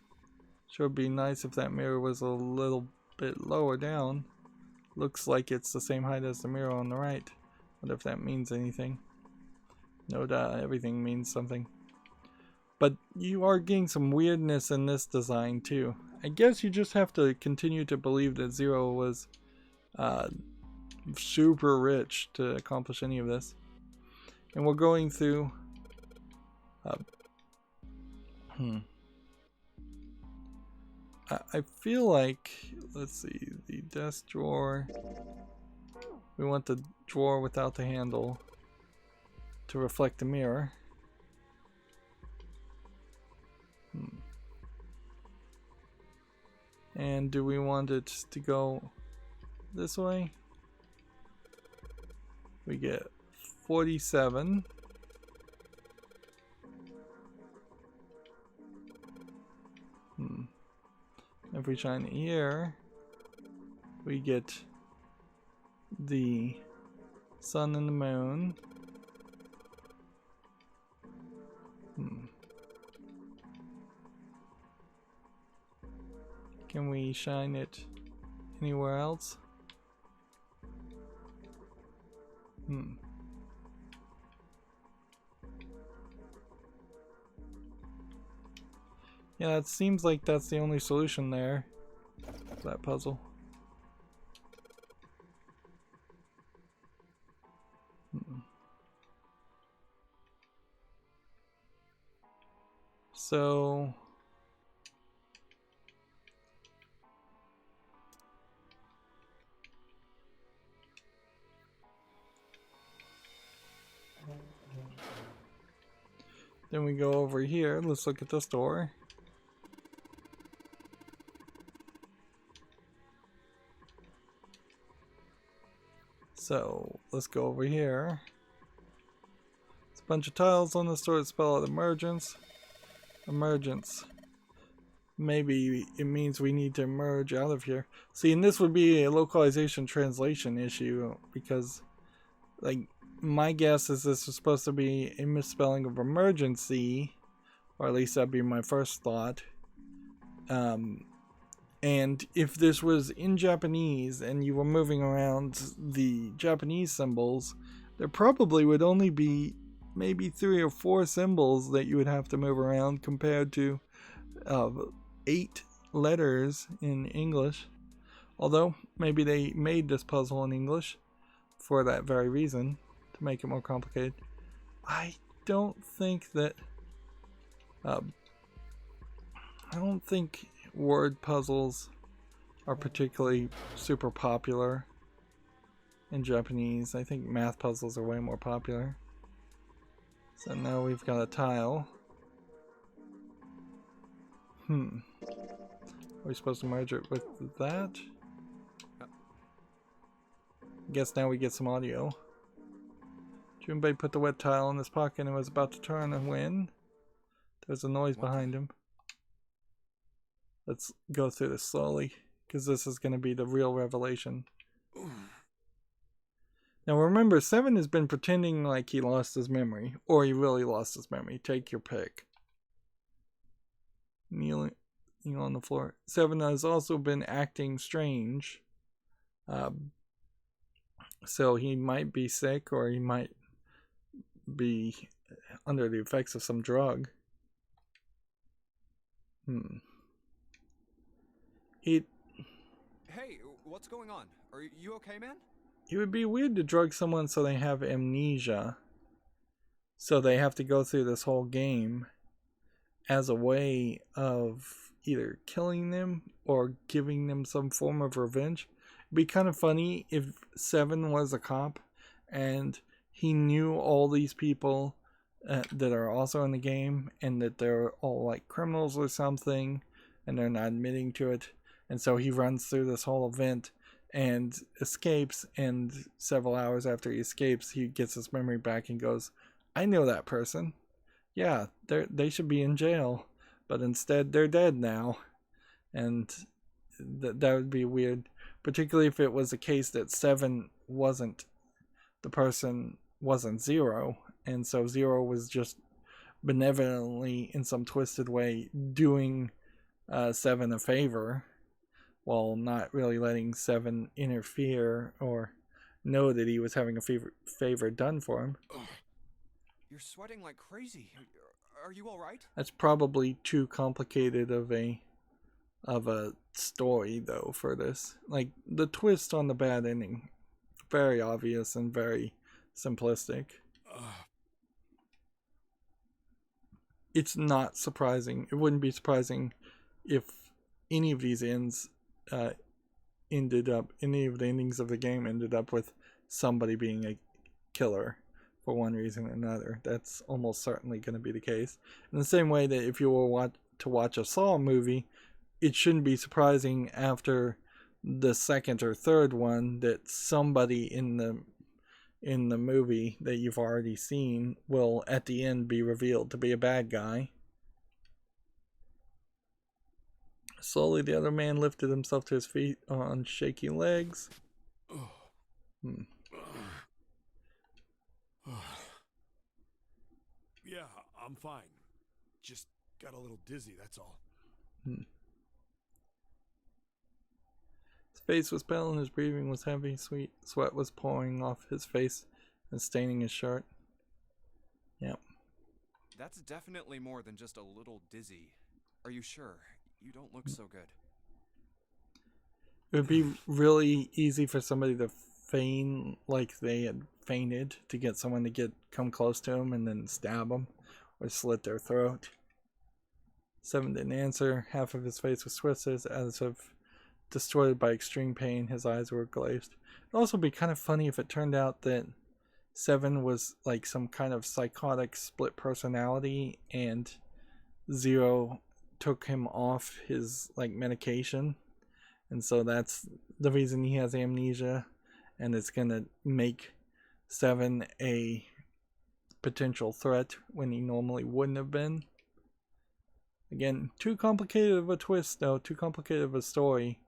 Sure would be nice if that mirror was a little bit lower down. Looks like it's the same height as the mirror on the right. Wonder if that means anything. No doubt everything means something. But you are getting some weirdness in this design too. I guess you just have to continue to believe that Zero was super rich to accomplish any of this. And we're going through I feel like, let's see, the desk drawer, we want the drawer without the handle to reflect the mirror. And do we want it to go this way? We get 47. If we shine it here, we get the sun and the moon. Can we shine it anywhere else? Yeah, it seems like that's the only solution there to that puzzle. So then we go over here. Let's look at this door. So let's go over here. It's a bunch of tiles on the door that spell out emergence. Emergence. Maybe it means we need to emerge out of here. See, and this would be a localization translation issue because, like, my guess is this is supposed to be a misspelling of emergency, or at least that'd be my first thought. And if this was in Japanese and you were moving around the Japanese symbols, there probably would only be maybe 3 or 4 symbols that you would have to move around compared to 8 letters in English. Although maybe they made this puzzle in English for that very reason, to make it more complicated. I don't think that I don't think word puzzles are particularly super popular in Japanese. I think math puzzles are way more popular. So now we've got a tile. Are we supposed to merge it with that? Guess now we get some audio. Junbei put the wet tile in his pocket and was about to turn and when there's a noise behind him. Let's go through this slowly, because this is going to be the real revelation. Now remember, 7 has been pretending like he lost his memory, or he really lost his memory. Take your pick. Kneeling on the floor. 7 has also been acting strange. So he might be sick, or he might be under the effects of some drug. Hey, what's going on? Are you okay, man? It would be weird to drug someone so they have amnesia. So they have to go through this whole game as a way of either killing them or giving them some form of revenge. It'd be kind of funny if 7 was a cop and he knew all these people that are also in the game and that they're all like criminals or something and they're not admitting to it. And so he runs through this whole event and escapes, and several hours after he escapes, he gets his memory back and goes, I know that person. Yeah, they should be in jail. But instead, they're dead now. And that would be weird. Particularly if it was a case that 7 wasn't, the person wasn't 0. And so 0 was just benevolently, in some twisted way, doing 7 a favor, while not really letting 7 interfere or know that he was having a favor done for him. You're sweating like crazy. Are you all right? That's probably too complicated of a story, though, for this. Like, the twist on the bad ending, very obvious and very simplistic. It's not surprising. It wouldn't be surprising if any of these ends ended up, any of the endings of the game ended up with somebody being a killer for one reason or another. That's almost certainly going to be the case. In the same way that if you were to watch a Saw movie, it shouldn't be surprising after the second or third one that somebody in the movie that you've already seen will at the end be revealed to be a bad guy. Slowly, the other man lifted himself to his feet on shaky legs. Yeah, I'm fine. just got a little dizzy, that's all. His face was pale and his breathing was heavy. Sweet sweat was pouring off his face and staining his shirt. Yep. That's definitely more than just a little dizzy. Are you sure? You don't look so good. It would be really easy for somebody to feign like they had fainted to get someone to come close to him and then stab them or slit their throat. Seven didn't answer. Half of his face was twisted as if distorted by extreme pain. His eyes were glazed. It'd also be kind of funny if it turned out that Seven was like some kind of psychotic split personality and Zero took him off his like medication, and so that's the reason he has amnesia, and it's gonna make Seven a potential threat when he normally wouldn't have been. Again, too complicated of a twist though, too complicated of a story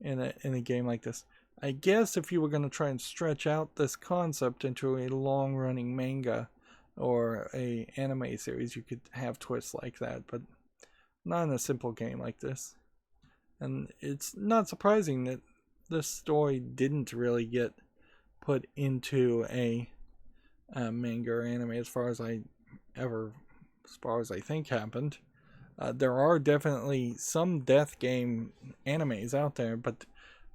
in a game like this. I guess if you were going to try and stretch out this concept into a long-running manga or a anime series, you could have twists like that, but not in a simple game like this. And it's not surprising that this story didn't really get put into a manga or anime as far as I think happened. There are definitely some death game animes out there, but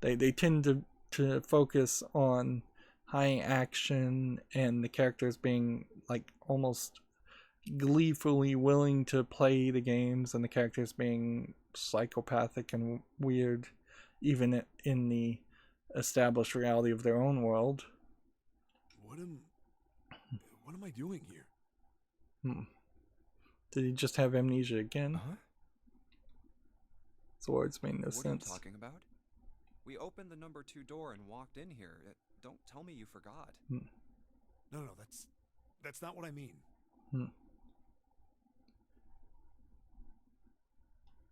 they tend to focus on high action and the characters being like almost gleefully willing to play the games, and the characters being psychopathic and weird even in the established reality of their own world. What am I doing here? Did he just have amnesia again? Huh? His words made no sense. What are you talking about? We opened the number 2 door and walked in here. Don't tell me you forgot. No, that's not what I mean.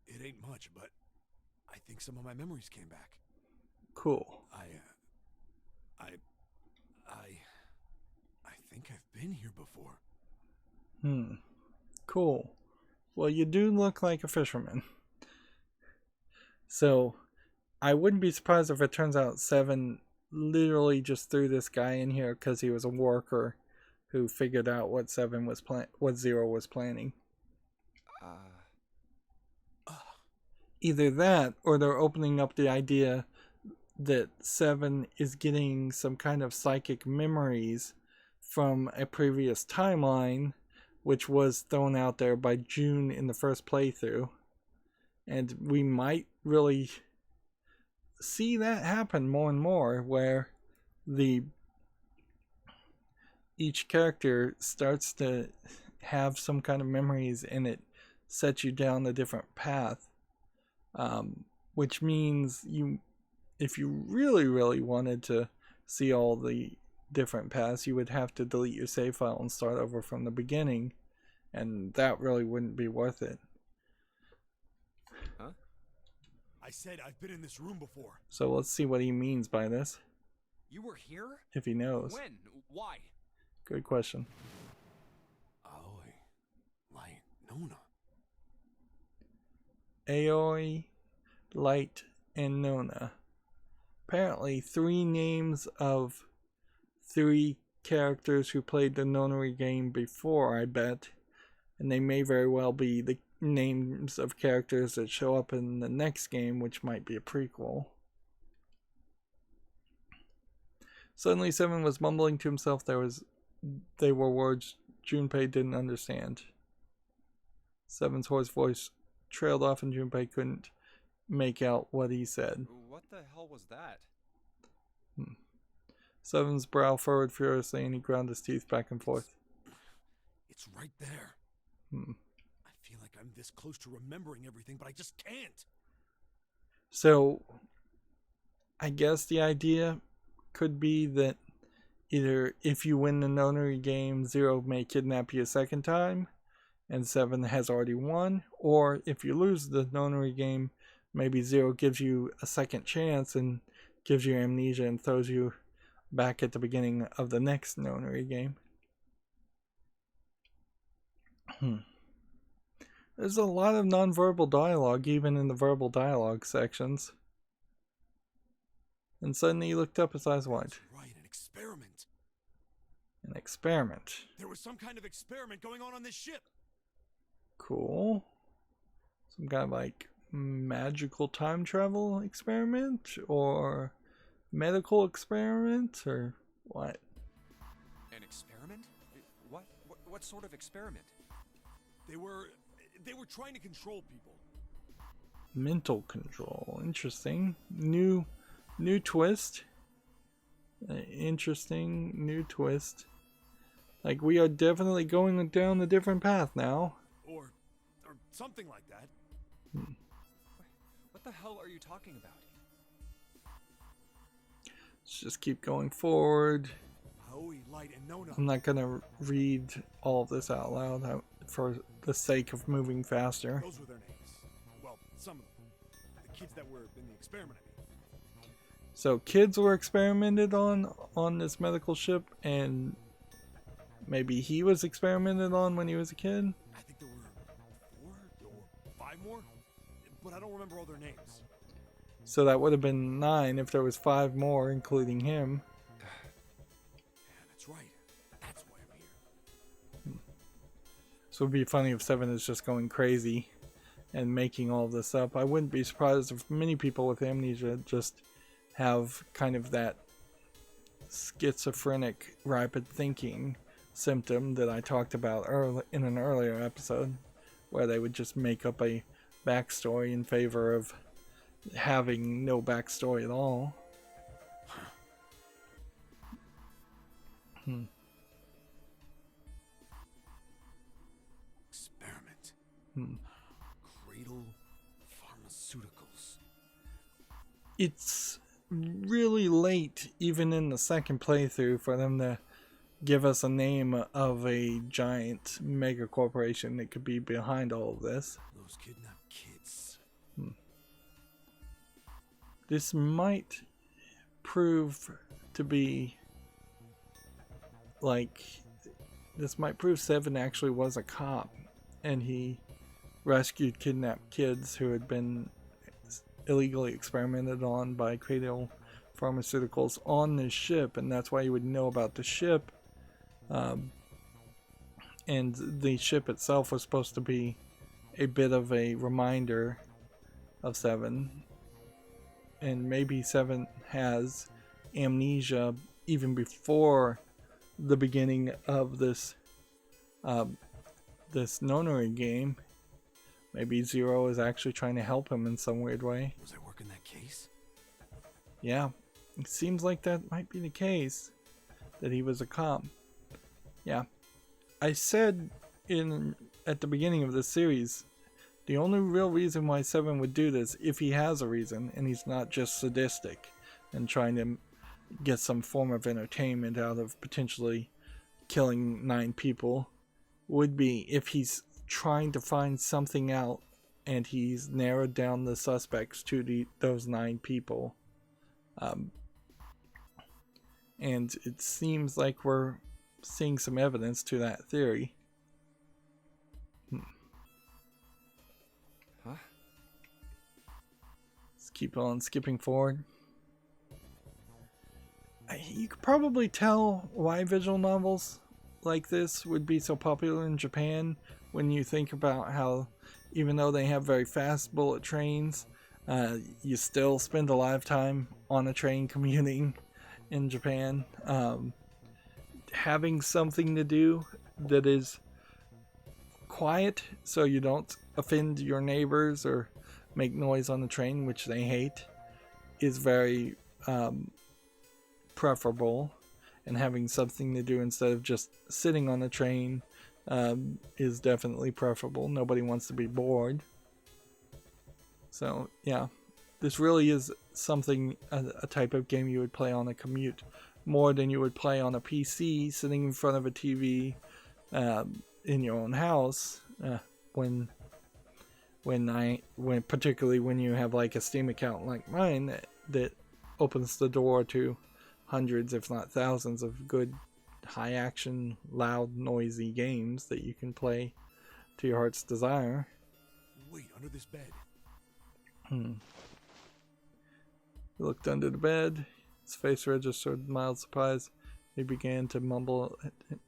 It ain't much, but I think some of my memories came back. Cool. I think I've been here before. Cool. Well, you do look like a fisherman. So, I wouldn't be surprised if it turns out Seven literally just threw this guy in here because he was a worker who figured out what what Zero was planning. Either that, or they're opening up the idea that Seven is getting some kind of psychic memories from a previous timeline, which was thrown out there by June in the first playthrough. And we might really see that happen more and more, where each character starts to have some kind of memories and it sets you down a different path. Which means if you really, really wanted to see all the different paths, you would have to delete your save file and start over from the beginning, and that really wouldn't be worth it. Huh? I said I've been in this room before. So let's see what he means by this. You were here? If he knows. When? Why? Good question. Aoi, Light, Nona. Aoi, Light, and Nona. Apparently 3 names of 3 characters who played the Nonary game before, I bet. And they may very well be the names of characters that show up in the next game, which might be a prequel. Suddenly Seven was mumbling to himself. They were words Junpei didn't understand. Seven's hoarse voice trailed off and Junpei couldn't make out what he said. What the hell was that? Seven's brow furrowed furiously and he ground his teeth back and forth. It's right there. I feel like I'm this close to remembering everything, but I just can't. So, I guess the idea could be that either if you win the Nonary game, Zero may kidnap you a second time, and Seven has already won, or if you lose the Nonary game, maybe Zero gives you a second chance and gives you amnesia and throws you back at the beginning of the next Nonary game. There's a lot of nonverbal dialogue, even in the verbal dialogue sections. And suddenly he looked up, his eyes wide. That's right, an experiment. An experiment. There was some kind of experiment going on this ship. Cool. Some kind of like magical time travel experiment? Or medical experiment? Or what? An experiment? What sort of experiment? They were trying to control people. Mental control. Interesting. New twist. Interesting new twist. Like, we are definitely going down a different path now. Or something like that. What the hell are you talking about? Let's just keep going forward. Hoey, Light, and Nona. I'm not gonna read all of this out loud for the sake of moving faster. Those were their names. Well, some of them. The kids that were in the experiment, I mean. So kids were experimented on this medical ship, and maybe he was experimented on when he was a kid? I think there were 4 or 5 more, but I don't remember all their names. So that would have been 9 if there was 5 more, including him. Yeah, that's right. That's why I'm here. So it'd be funny if 7 is just going crazy and making all this up. I wouldn't be surprised if many people with amnesia just have kind of that schizophrenic rapid thinking symptom that I talked about in an earlier episode, where they would just make up a backstory in favor of having no backstory at all. Experiment. Cradle Pharmaceuticals. It's really late, even in the second playthrough, for them to give us a name of a giant mega corporation that could be behind all of this. Those kidnapped kids. This might prove to be like, this might prove 7 actually was a cop, and he rescued kidnapped kids who had been illegally experimented on by Cradle Pharmaceuticals on this ship, and that's why you would know about the ship. And the ship itself was supposed to be a bit of a reminder of 7. And maybe 7 has amnesia even before the beginning of this this Nonary game. Maybe 0 is actually trying to help him in some weird way. Was I working that case? Yeah, it seems like that might be the case, that he was a cop. Yeah, I said at the beginning of this series, the only real reason why 7 would do this, if he has a reason, and he's not just sadistic and trying to get some form of entertainment out of potentially killing 9 people, would be if he's trying to find something out and he's narrowed down the suspects to those 9 people. And it seems like we're seeing some evidence to that theory. Huh? Let's keep on skipping forward. You could probably tell why visual novels like this would be so popular in Japan when you think about how, even though they have very fast bullet trains, you still spend a lot of time on a train commuting in Japan. Having something to do that is quiet so you don't offend your neighbors or make noise on the train, which they hate, is very preferable. And having something to do instead of just sitting on the train is definitely preferable. Nobody wants to be bored. So yeah, this really is something, a type of game you would play on a commute more than you would play on a PC sitting in front of a TV in your own house particularly when you have like a Steam account like mine that opens the door to hundreds if not thousands of good high action, loud, noisy games that you can play to your heart's desire. Wait, under this bed. He looked under the bed. His face registered mild surprise. He began to mumble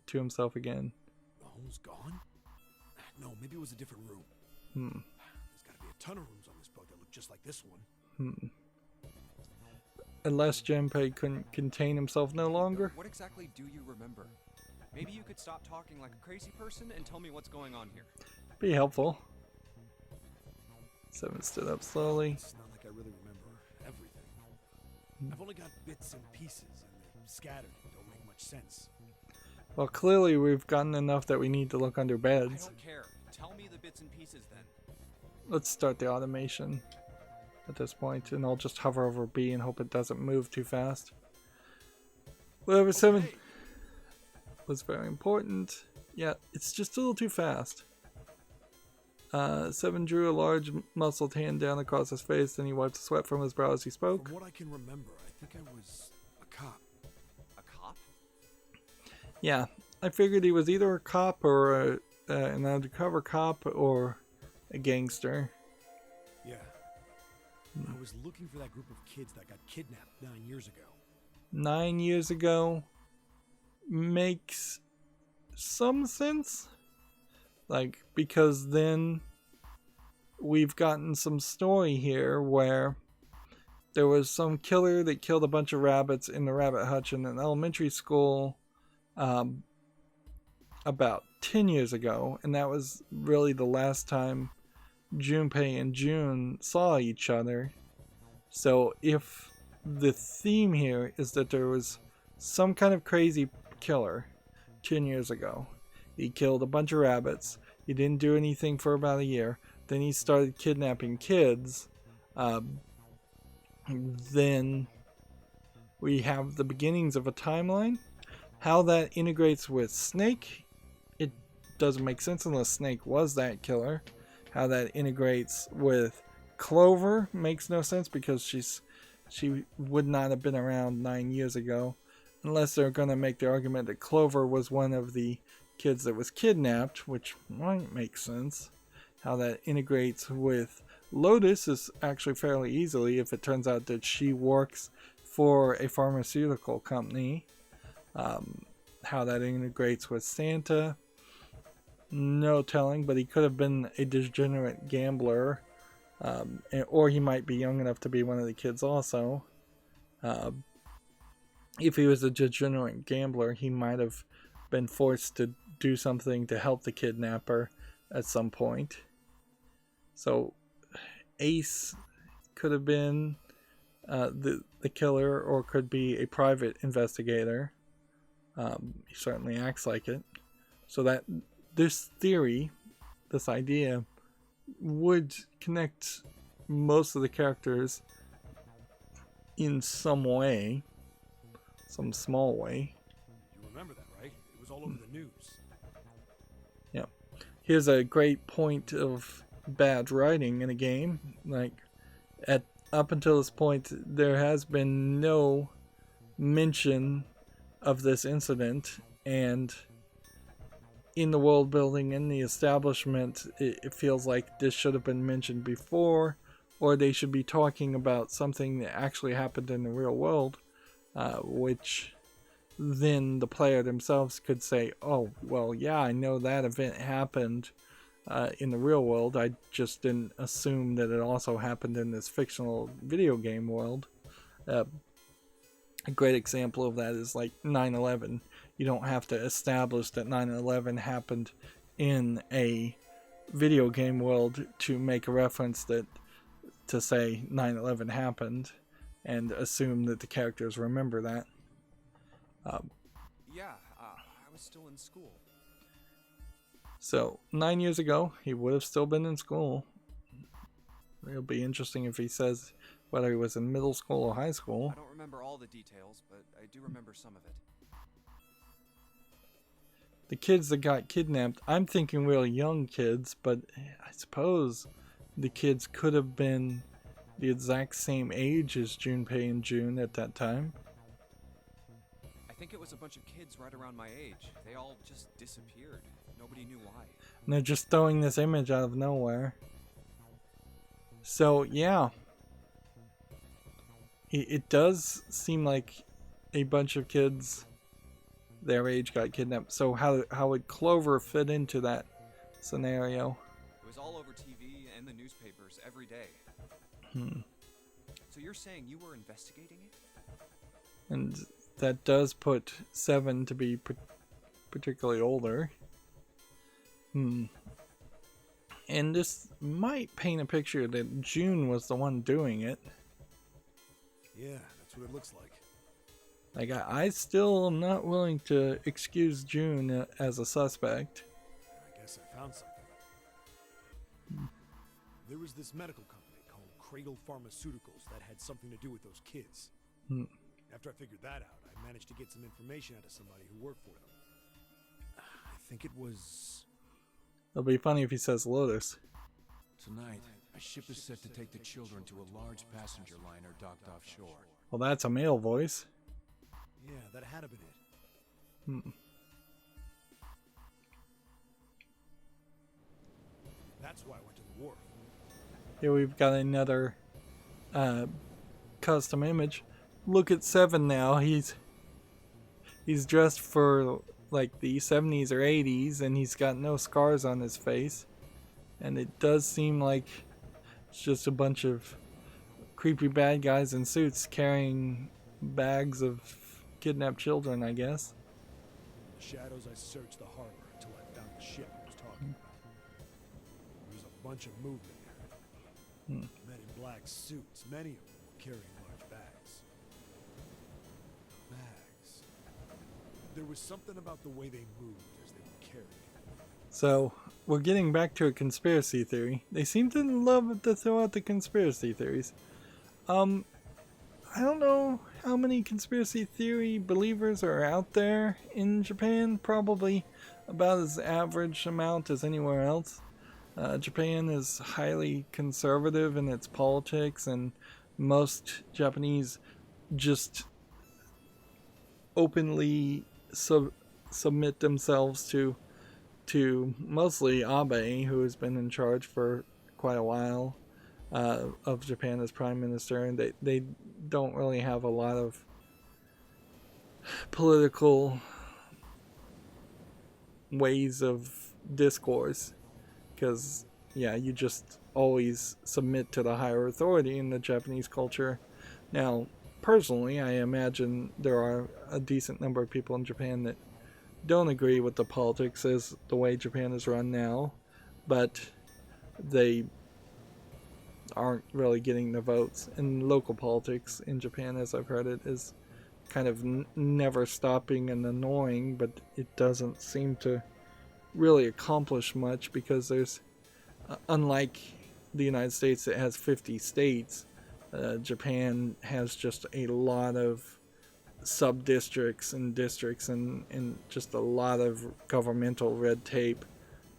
to himself again. The hole's gone? No, maybe it was a different room. There's gotta be a ton of rooms on this boat that look just like this one. Unless Junpei couldn't contain himself no longer. What exactly do you remember? Maybe you could stop talking like a crazy person and tell me what's going on here. Be helpful. Seven stood up slowly. It's not like I really remember everything. I've only got bits and pieces, and they're scattered and don't make much sense. Well, clearly we've gotten enough that we need to look under I beds. don't care. Tell me the bits and pieces then. Let's start the automation at this point, and I'll just hover over B and hope it doesn't move too fast. Whatever, 7 was very important. Yeah, it's just a little too fast. 7 drew a large muscled hand down across his face, then he wiped the sweat from his brow as he spoke. From what I can remember, I think I was a cop. A cop? Yeah, I figured he was either a cop or an undercover cop or a gangster. Yeah. I was looking for that group of kids that got kidnapped 9 years ago. 9 years ago makes some sense. Like, because then we've gotten some story here where there was some killer that killed a bunch of rabbits in the rabbit hutch in an elementary school about 10 years ago, and that was really the last time Junpei and June saw each other. So if the theme here is that there was some kind of crazy killer 10 years ago, he killed a bunch of rabbits, he didn't do anything for about a year, then he started kidnapping kids, then we have the beginnings of a timeline. How that integrates with Snake, it doesn't make sense unless Snake was that killer. How that integrates with Clover makes no sense because she would not have been around 9 years ago, unless they're going to make the argument that Clover was one of the kids that was kidnapped, which might make sense. How that integrates with Lotus is actually fairly easily if it turns out that she works for a pharmaceutical company. How that integrates with Santa, no telling, but he could have been a degenerate gambler, or he might be young enough to be one of the kids also. If he was a degenerate gambler, he might have been forced to do something to help the kidnapper at some point. So Ace could have been the killer, or could be a private investigator. He certainly acts like it. So that this theory, this idea, would connect most of the characters in some way, some small way. You remember that, right? It was all over the news. Yeah. Here's a great point of bad writing in a game. Like, up until this point, there has been no mention of this incident, and in the world building, in the establishment, it feels like this should have been mentioned before, or they should be talking about something that actually happened in the real world, which then the player themselves could say, oh, well, yeah, I know that event happened in the real world, I just didn't assume that it also happened in this fictional video game world. A great example of that is like 9/11. You don't have to establish that 9/11 happened in a video game world to make a reference to say 9/11 happened and assume that the characters remember that. Yeah, I was still in school. So 9 years ago, he would have still been in school. It'll be interesting if he says whether he was in middle school or high school. I don't remember all the details, but I do remember some of it. The kids that got kidnapped, I'm thinking real young kids, but I suppose the kids could have been the exact same age as Junpei and June at that time. I think it was a bunch of kids right around my age. They all just disappeared. Nobody knew why. And they're just throwing this image out of nowhere. So yeah, it does seem like a bunch of kids their age got kidnapped. So how would Clover fit into that scenario? It was all over TV and the newspapers every day. So you're saying you were investigating it? And that does put 7 to be particularly older. And this might paint a picture that June was the one doing it. Yeah, that's what it looks like. Like, I still am not willing to excuse June as a suspect. I guess I found something. There was this medical company called Cradle Pharmaceuticals that had something to do with those kids. After I figured that out, I managed to get some information out of somebody who worked for them. I think it was... It'll be funny if he says Lotus. Tonight, a ship is set to take the children to a large passenger liner docked offshore. Well, that's a male voice. Yeah, that had to been it. That's why I went to the wharf. Here we've got another custom image. Look at 7 now. He's dressed for like the 70s or 80s, and he's got no scars on his face. And it does seem like it's just a bunch of creepy bad guys in suits carrying bags of kidnapped children, I guess. In the shadows, I searched the harbor until I found the ship I was talking about. There was a bunch of movement there. Men in black suits, many of them were carrying large bags. There was something about the way they moved as they were carried. So, we're getting back to a conspiracy theory. They seem to love to throw out the conspiracy theories. I don't know how many conspiracy theory believers are out there in Japan. Probably about as average amount as anywhere else. Japan is highly conservative in its politics, and most Japanese just openly submit themselves to mostly Abe, who has been in charge for quite a while of Japan as prime minister, and they don't really have a lot of political ways of discourse, because yeah, you just always submit to the higher authority in the Japanese culture. Now, personally, I imagine there are a decent number of people in Japan that don't agree with the politics as the way Japan is run now, but they aren't really getting the votes. And local politics in Japan, as I've heard it, is kind of never stopping and annoying, but it doesn't seem to really accomplish much, because there's, unlike the United States that has 50 states, Japan has just a lot of sub-districts and districts, and just a lot of governmental red tape.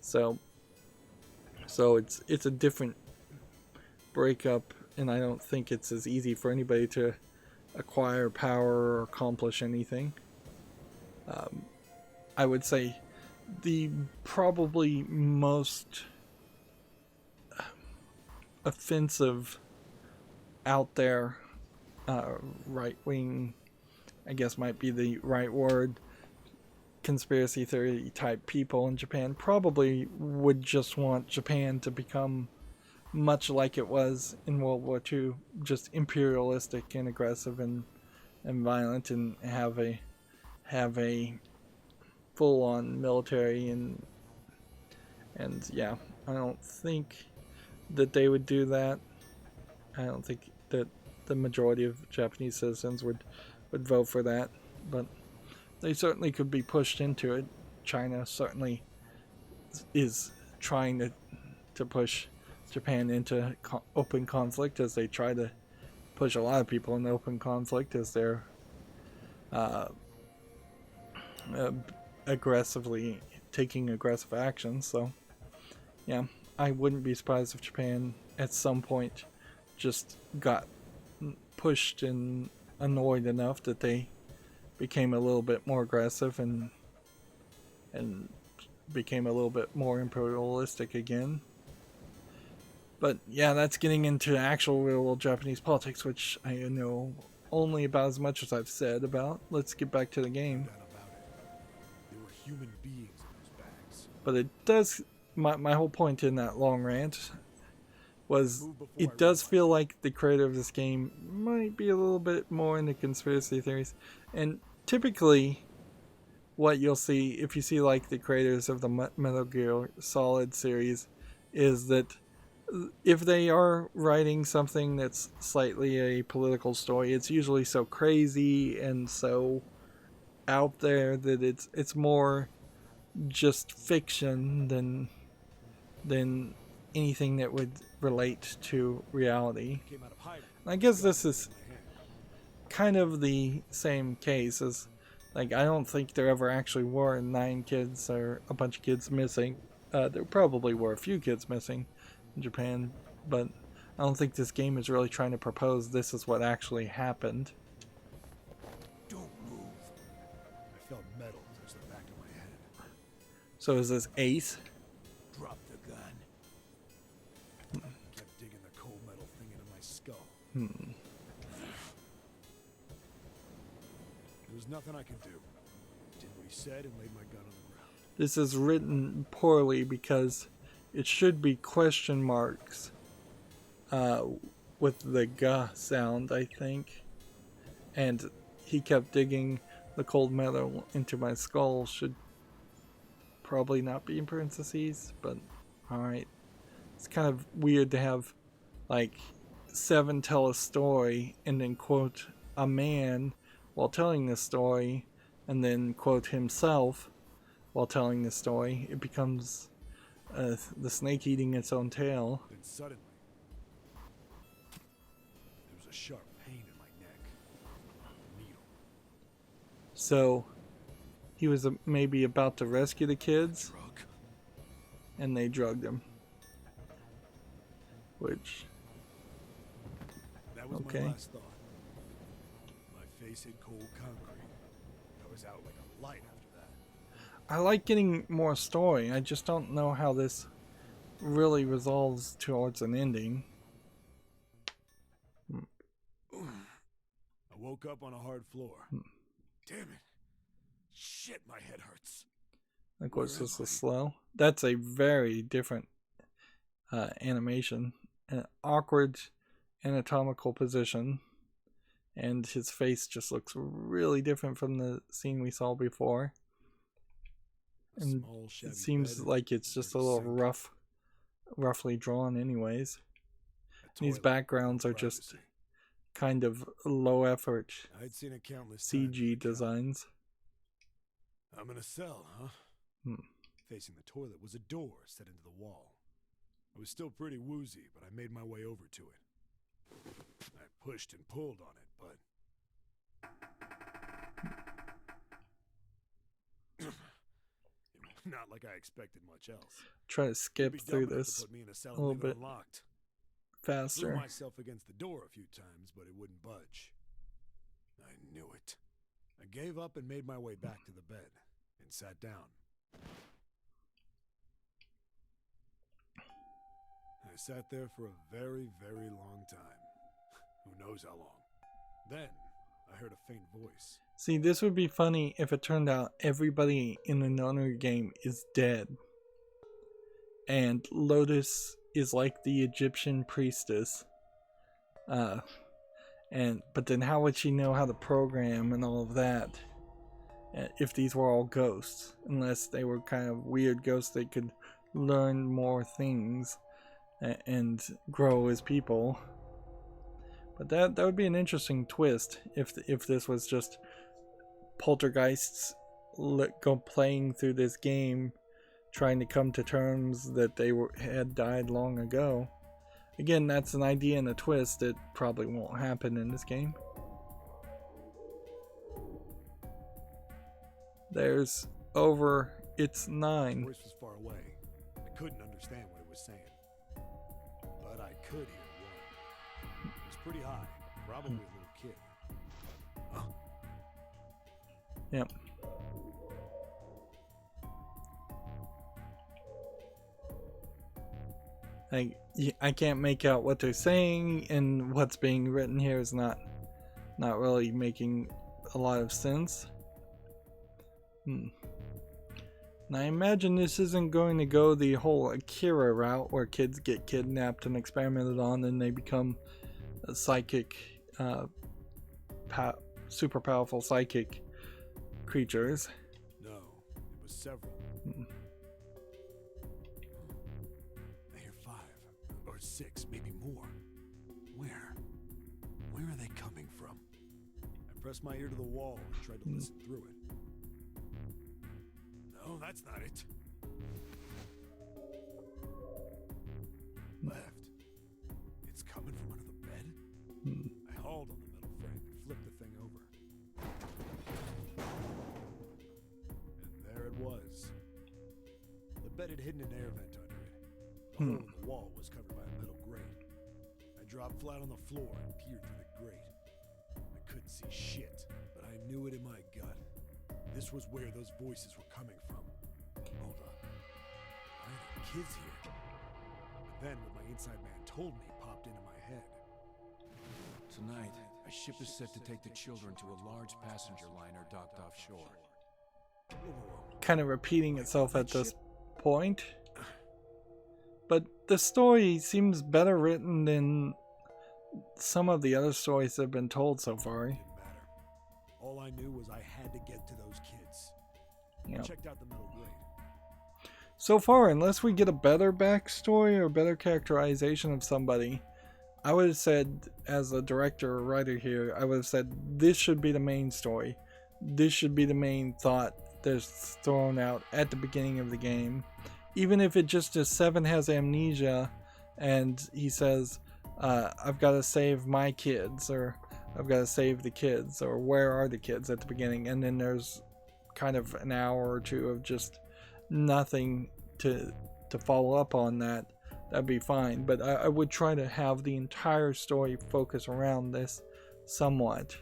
So it's a different breakup, and I don't think it's as easy for anybody to acquire power or accomplish anything. I would say the probably most offensive out there right-wing, I guess might be the right word, conspiracy theory type people in Japan probably would just want Japan to become much like it was in World War II, just imperialistic and aggressive and violent, and have a full-on military, and yeah, I don't think that they would do that. I don't think that the majority of Japanese citizens would vote for that, but they certainly could be pushed into it. China certainly is trying to push Japan into open conflict, as they try to push a lot of people into open conflict as they're aggressively taking aggressive action. So yeah, I wouldn't be surprised if Japan at some point just got pushed and annoyed enough that they became a little bit more aggressive and became a little bit more imperialistic again. But yeah, that's getting into actual real world Japanese politics, which I know only about as much as I've said about. Let's get back to the game. There were human beings in those bags. But it does, my whole point in that long rant was it does feel like the creator of this game might be a little bit more into conspiracy theories. And typically what you'll see if you see like the creators of the Metal Gear Solid series is that if they are writing something that's slightly a political story, it's usually so crazy and so out there that it's more just fiction than anything that would relate to reality. And I guess this is kind of the same case as, like, I don't think there ever actually were 9 kids or a bunch of kids missing. There probably were a few kids missing in Japan, but I don't think this game is really trying to propose this is what actually happened. Don't move. I felt metal touch the back of my head. So is this Ace? Drop the gun. Kept digging the cold metal thing into my skull. There was nothing I could do. Did what he said and laid my gun on the ground. This is written poorly because it should be question marks with the "g" sound, I think. And he kept digging the cold metal into my skull should probably not be in parentheses, but alright. It's kind of weird to have like 7 tell a story and then quote a man while telling the story and then quote himself while telling the story. It becomes the snake eating its own tail. Then suddenly, there was a sharp pain in my neck. A needle. So he was maybe about to rescue the kids, and they drugged him. Which, that was okay. my last thought. My face hit cold concrete. I was out like a light after that. I like getting more story. I just don't know how this really resolves towards an ending. I woke up on a hard floor. Damn it. Shit, my head hurts. Like, what's this, a slow? That's a very different animation. An awkward anatomical position. And his face just looks really different from the scene we saw before. And it seems like it's just a little roughly drawn anyways. These backgrounds are just kind of low effort CG designs. I'm in a cell, huh? Facing the toilet was a door set into the wall. I was still pretty woozy, but I made my way over to it. I pushed and pulled on it, but not like I expected much else. Try to skip through this a little bit faster. I threw myself against the door a few times, but it wouldn't budge. I knew it. I gave up and made my way back to the bed and sat down. I sat there for a very, very long time. Who knows how long. Then I heard a faint voice. See, this would be funny if it turned out everybody in the Nonary game is dead. And Lotus is like the Egyptian priestess. But then how would she know how to program and all of that if these were all ghosts? Unless they were kind of weird ghosts that could learn more things and grow as people. But that would be an interesting twist if this was just poltergeists go playing through this game, trying to come to terms that they had died long ago. Again, that's an idea and a twist that probably won't happen in this game. There's over. It's 9. The voice was far away. I couldn't understand what it was saying, but I could hear one. It was pretty high, probably a little kid. Huh? Yep. I can't make out what they're saying, and what's being written here is not really making a lot of sense. And I imagine this isn't going to go the whole Akira route where kids get kidnapped and experimented on and they become a psychic, super powerful psychic creatures. No, it was several. I hear 5 or 6, maybe more. Where are they coming from? I pressed my ear to the wall and tried to listen through it. No, that's not it. Left. It's coming from under the bed? I hauled on the metal frame and flipped the thing over. And there it was. The bed had hidden an air vent under it. The hole in the wall was covered by a metal grate. I dropped flat on the floor and peered through the grate. I couldn't see shit, but I knew it in my gut. This was where those voices were coming from. Hold on. Why are there kids here? But then what my inside man told me popped into my head. Tonight, a ship is set to take the children to a large passenger liner docked offshore. Kind of repeating itself at this point. But the story seems better written than some of the other stories that have been told so far. Didn't matter. All I knew was I had to get to those kids. Yep. I checked out the metal grate. So far, unless we get a better backstory or better characterization of somebody, I would have said, as a director or writer here, I would have said this should be the main story. This should be the main thought that's thrown out at the beginning of the game. Even if it just is 7 has amnesia and he says, I've got to save my kids, or I've got to save the kids, or where are the kids at the beginning, and then there's kind of an hour or two of just nothing to follow up on that, that'd be fine. But I would try to have the entire story focus around this somewhat.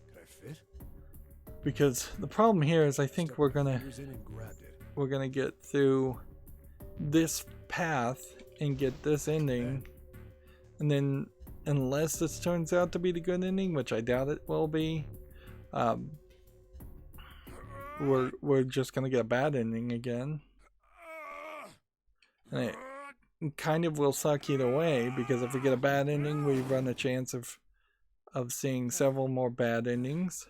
Could I fit? Because the problem here is I think Stuck we're my gonna fingers in and grabbed it. get through this path and get this ending, and then unless this turns out to be the good ending, which I doubt it will be, we're just gonna get a bad ending again, and it kind of will suck either way, because if we get a bad ending, we run a chance of seeing several more bad endings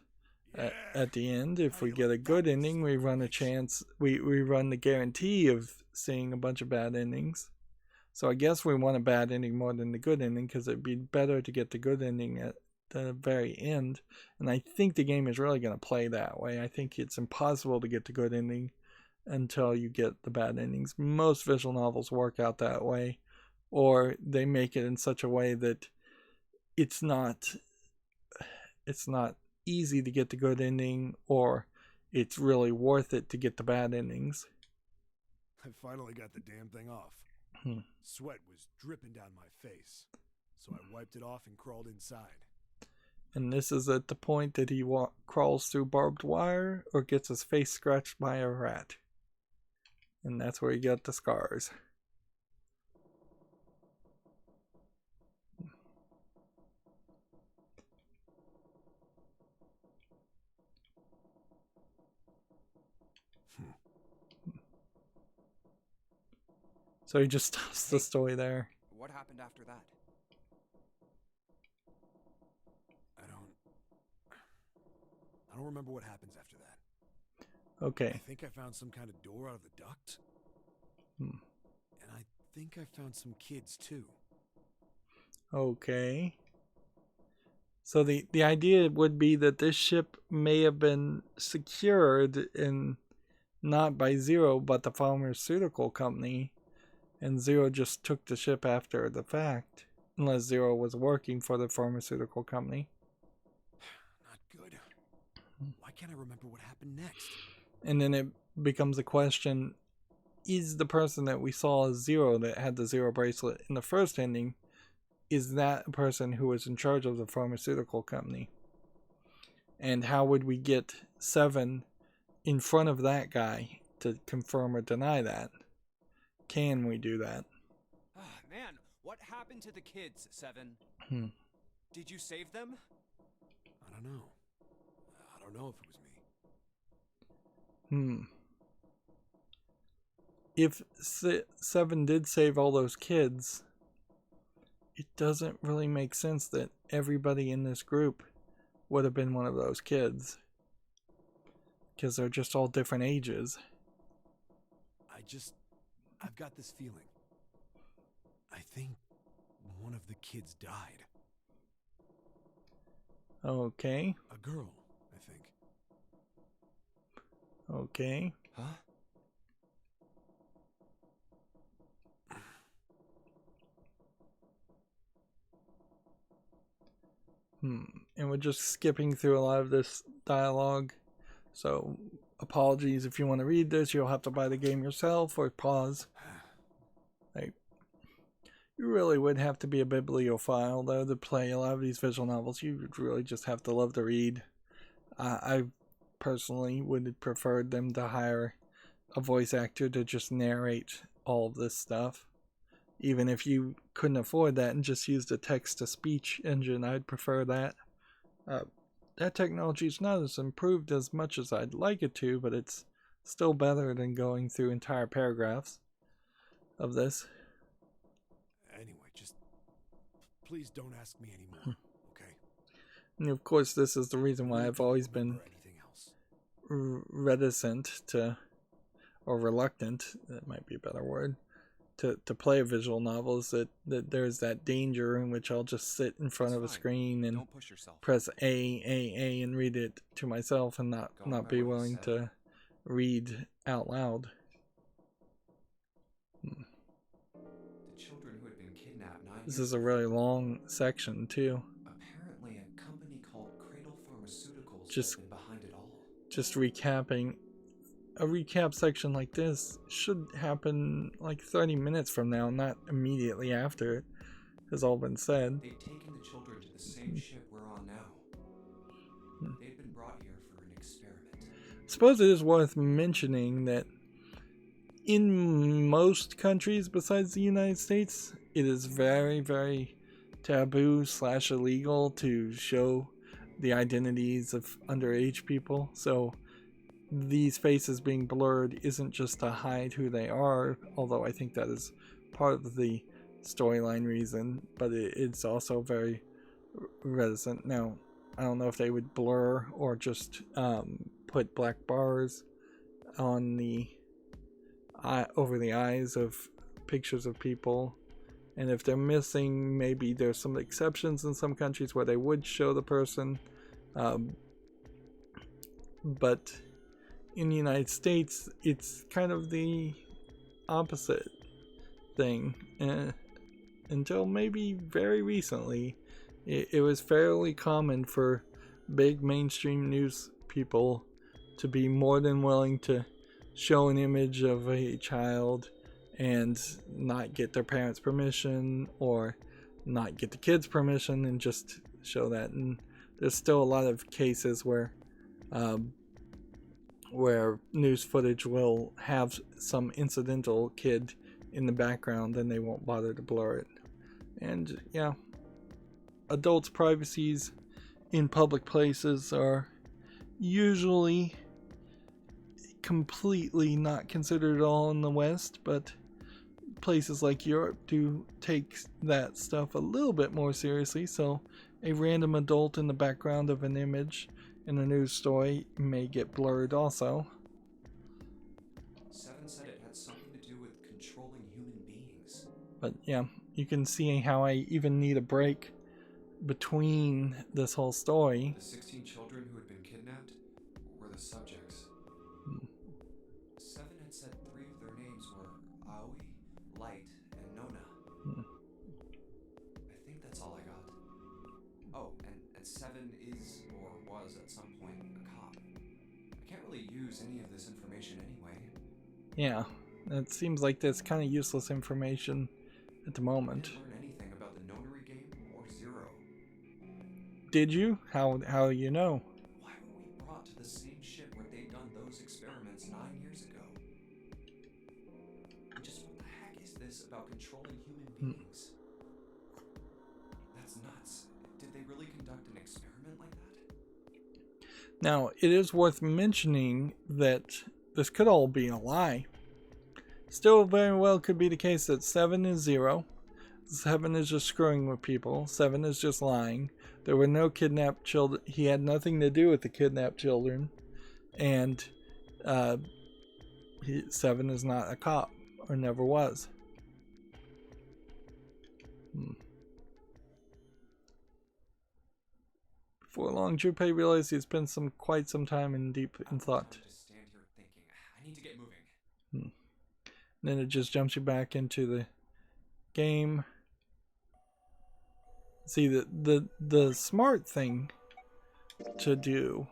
at the end. If we get a good ending, we run a chance, we run the guarantee of seeing a bunch of bad endings. So I guess we want a bad ending more than the good ending, because it'd be better to get the good ending at the very end. And I think the game is really going to play that way. I think it's impossible to get the good ending until you get the bad endings. Most visual novels work out that way, or they make it in such a way that it's not easy to get the good ending, or it's really worth it to get the bad endings. I finally got the damn thing off. Sweat was dripping down my face, so I wiped it off and crawled inside. And this is at the point that he crawls through barbed wire or gets his face scratched by a rat. And that's where he got the scars. So he just stops the story there. What happened after that? I don't remember what happens after that. Okay. I think I found some kind of door out of the duct. And I think I found some kids too. Okay. So the idea would be that this ship may have been secured not by Zero, but the pharmaceutical company, and Zero just took the ship after the fact, unless Zero was working for the pharmaceutical company. Not good. Why can't I remember what happened next? And then it becomes a question, is the person that we saw as Zero, that had the Zero bracelet in the first ending, is that a person who was in charge of the pharmaceutical company? And how would we get 7 in front of that guy to confirm or deny that? Can we do that? Man, what happened to the kids, Seven? Did you save them? I don't know. I don't know if it was me. If Seven did save all those kids, it doesn't really make sense that everybody in this group would have been one of those kids. Because they're just all different ages. I've got this feeling. I think one of the kids died. Okay. A girl, I think. Okay. Huh? And we're just skipping through a lot of this dialogue. So, apologies if you want to read this. You'll have to buy the game yourself or pause. Like, you really would have to be a bibliophile, though, to play a lot of these visual novels. You would really just have to love to read. I personally would have preferred them to hire a voice actor to just narrate all of this stuff. Even if you couldn't afford that and just used a text-to-speech engine, I'd prefer that. That technology is not as improved as much as I'd like it to, but it's still better than going through entire paragraphs of this. Anyway, just please don't ask me anymore, okay? And of course, this is the reason why I've always been reticent to, or reluctant, that might be a better word, to play a visual novel, is that there's that danger in which I'll just sit in front of a screen and press A and read it to myself and not be willing to read out loud. The children who had been kidnapped 9 This years is a really long section too. Apparently a company called Cradle Pharmaceuticals Just has been behind it all. Just recapping. A recap section like this should happen like 30 minutes from now, not immediately after it has all been said. They'd taken the children to the same ship we're on now. They'd been brought here for an experiment. I suppose it is worth mentioning that in most countries besides the United States, it is very, very taboo / illegal to show the identities of underage people. So these faces being blurred isn't just to hide who they are, although I think that is part of the storyline reason, but it's also very reticent. Now, I don't know if they would blur or just put black bars on the over the eyes of pictures of people, and if they're missing, maybe there's some exceptions in some countries where they would show the person, but in the United States, it's kind of the opposite thing. Until maybe very recently, it was fairly common for big mainstream news people to be more than willing to show an image of a child and not get their parents' permission or not get the kids' permission and just show that. And there's still a lot of cases where news footage will have some incidental kid in the background and they won't bother to blur it. And yeah, adults' privacies in public places are usually completely not considered at all in the West, but places like Europe do take that stuff a little bit more seriously. So a random adult in the background of an image in a news story may get blurred also. Seven said it had something to do with controlling human beings. But yeah, you can see how I even need a break between this whole story. The 16 children who had been kidnapped were the subjects. Seven had said 3 of their names were Aoi, Light, and Nona. I think that's all I got. Oh, and Seven is, or was at some point, a cop. I can't really use any of this information anyway. Yeah, it seems like that's kind of useless information at the moment. I didn't learn anything about the Nonary Game or Zero. Did you? How you know? Why were we brought to the same ship where they'd done those experiments 9 years ago? And just what the heck is this about controlling human beings. That's nuts. Did they really conduct an experiment like that? Now, it is worth mentioning that this could all be a lie. Still very well could be the case that 7 is 0. 7 is just screwing with people. 7 is just lying. There were no kidnapped children. He had nothing to do with the kidnapped children. And 7 is not a cop, or never was. Before long, Junpei realized he's been quite some time in deep in thought. Just stand here thinking. I need to get moving. Then it just jumps you back into the game. See, the smart thing to do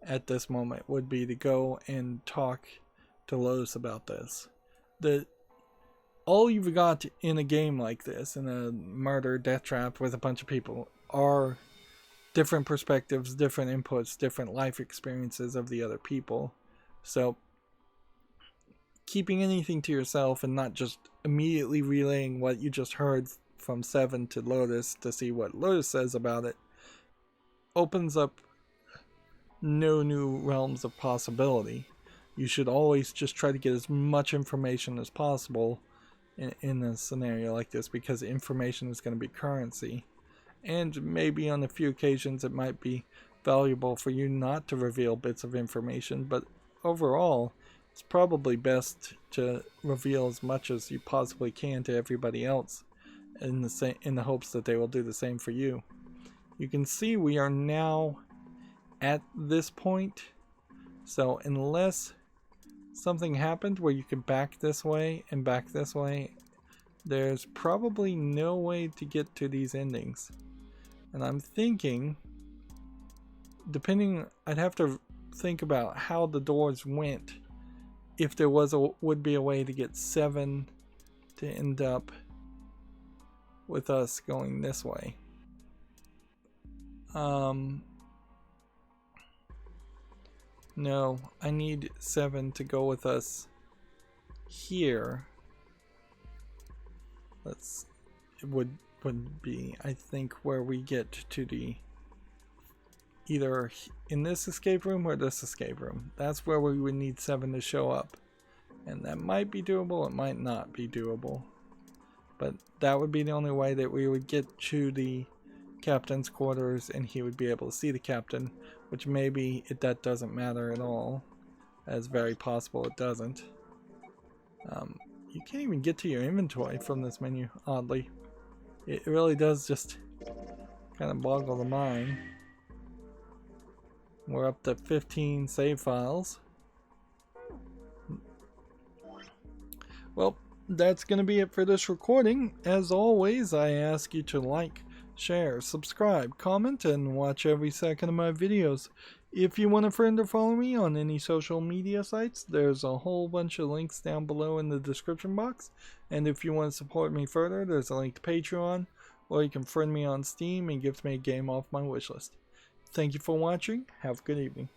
at this moment would be to go and talk to Lotus about this. All you've got in a game like this, in a murder death trap with a bunch of people, are different perspectives, different inputs, different life experiences of the other people. So keeping anything to yourself and not just immediately relaying what you just heard from 7 to Lotus to see what Lotus says about it opens up no new realms of possibility. You should always just try to get as much information as possible in a scenario like this, because information is going to be currency. And maybe on a few occasions it might be valuable for you not to reveal bits of information, but overall it's probably best to reveal as much as you possibly can to everybody else in the hopes that they will do the same for you. You can see we are now at this point, so unless something happened where you could back this way and back this way, there's probably no way to get to these endings. And I'm thinking, I'd have to think about how the doors went if there would be a way to get 7 to end up with us going this way. No, I need 7 to go with us here. It would be, I think, where we get to the either in this escape room or this escape room. That's where we would need 7 to show up. And that might be doable, it might not be doable. But that would be the only way that we would get to the captain's quarters and he would be able to see the captain, which maybe that doesn't matter at all. As very possible it doesn't. You can't even get to your inventory from this menu, oddly. It really does just kind of boggle the mind. We're up to 15 save files. Well, that's going to be it for this recording. As always, I ask you to like, share, subscribe, comment, and watch every second of my videos. If you want a friend or follow me on any social media sites, there's a whole bunch of links down below in the description box. And if you want to support me further, there's a link to Patreon, or you can friend me on Steam and gift me a game off my wishlist. Thank you for watching. Have a good evening.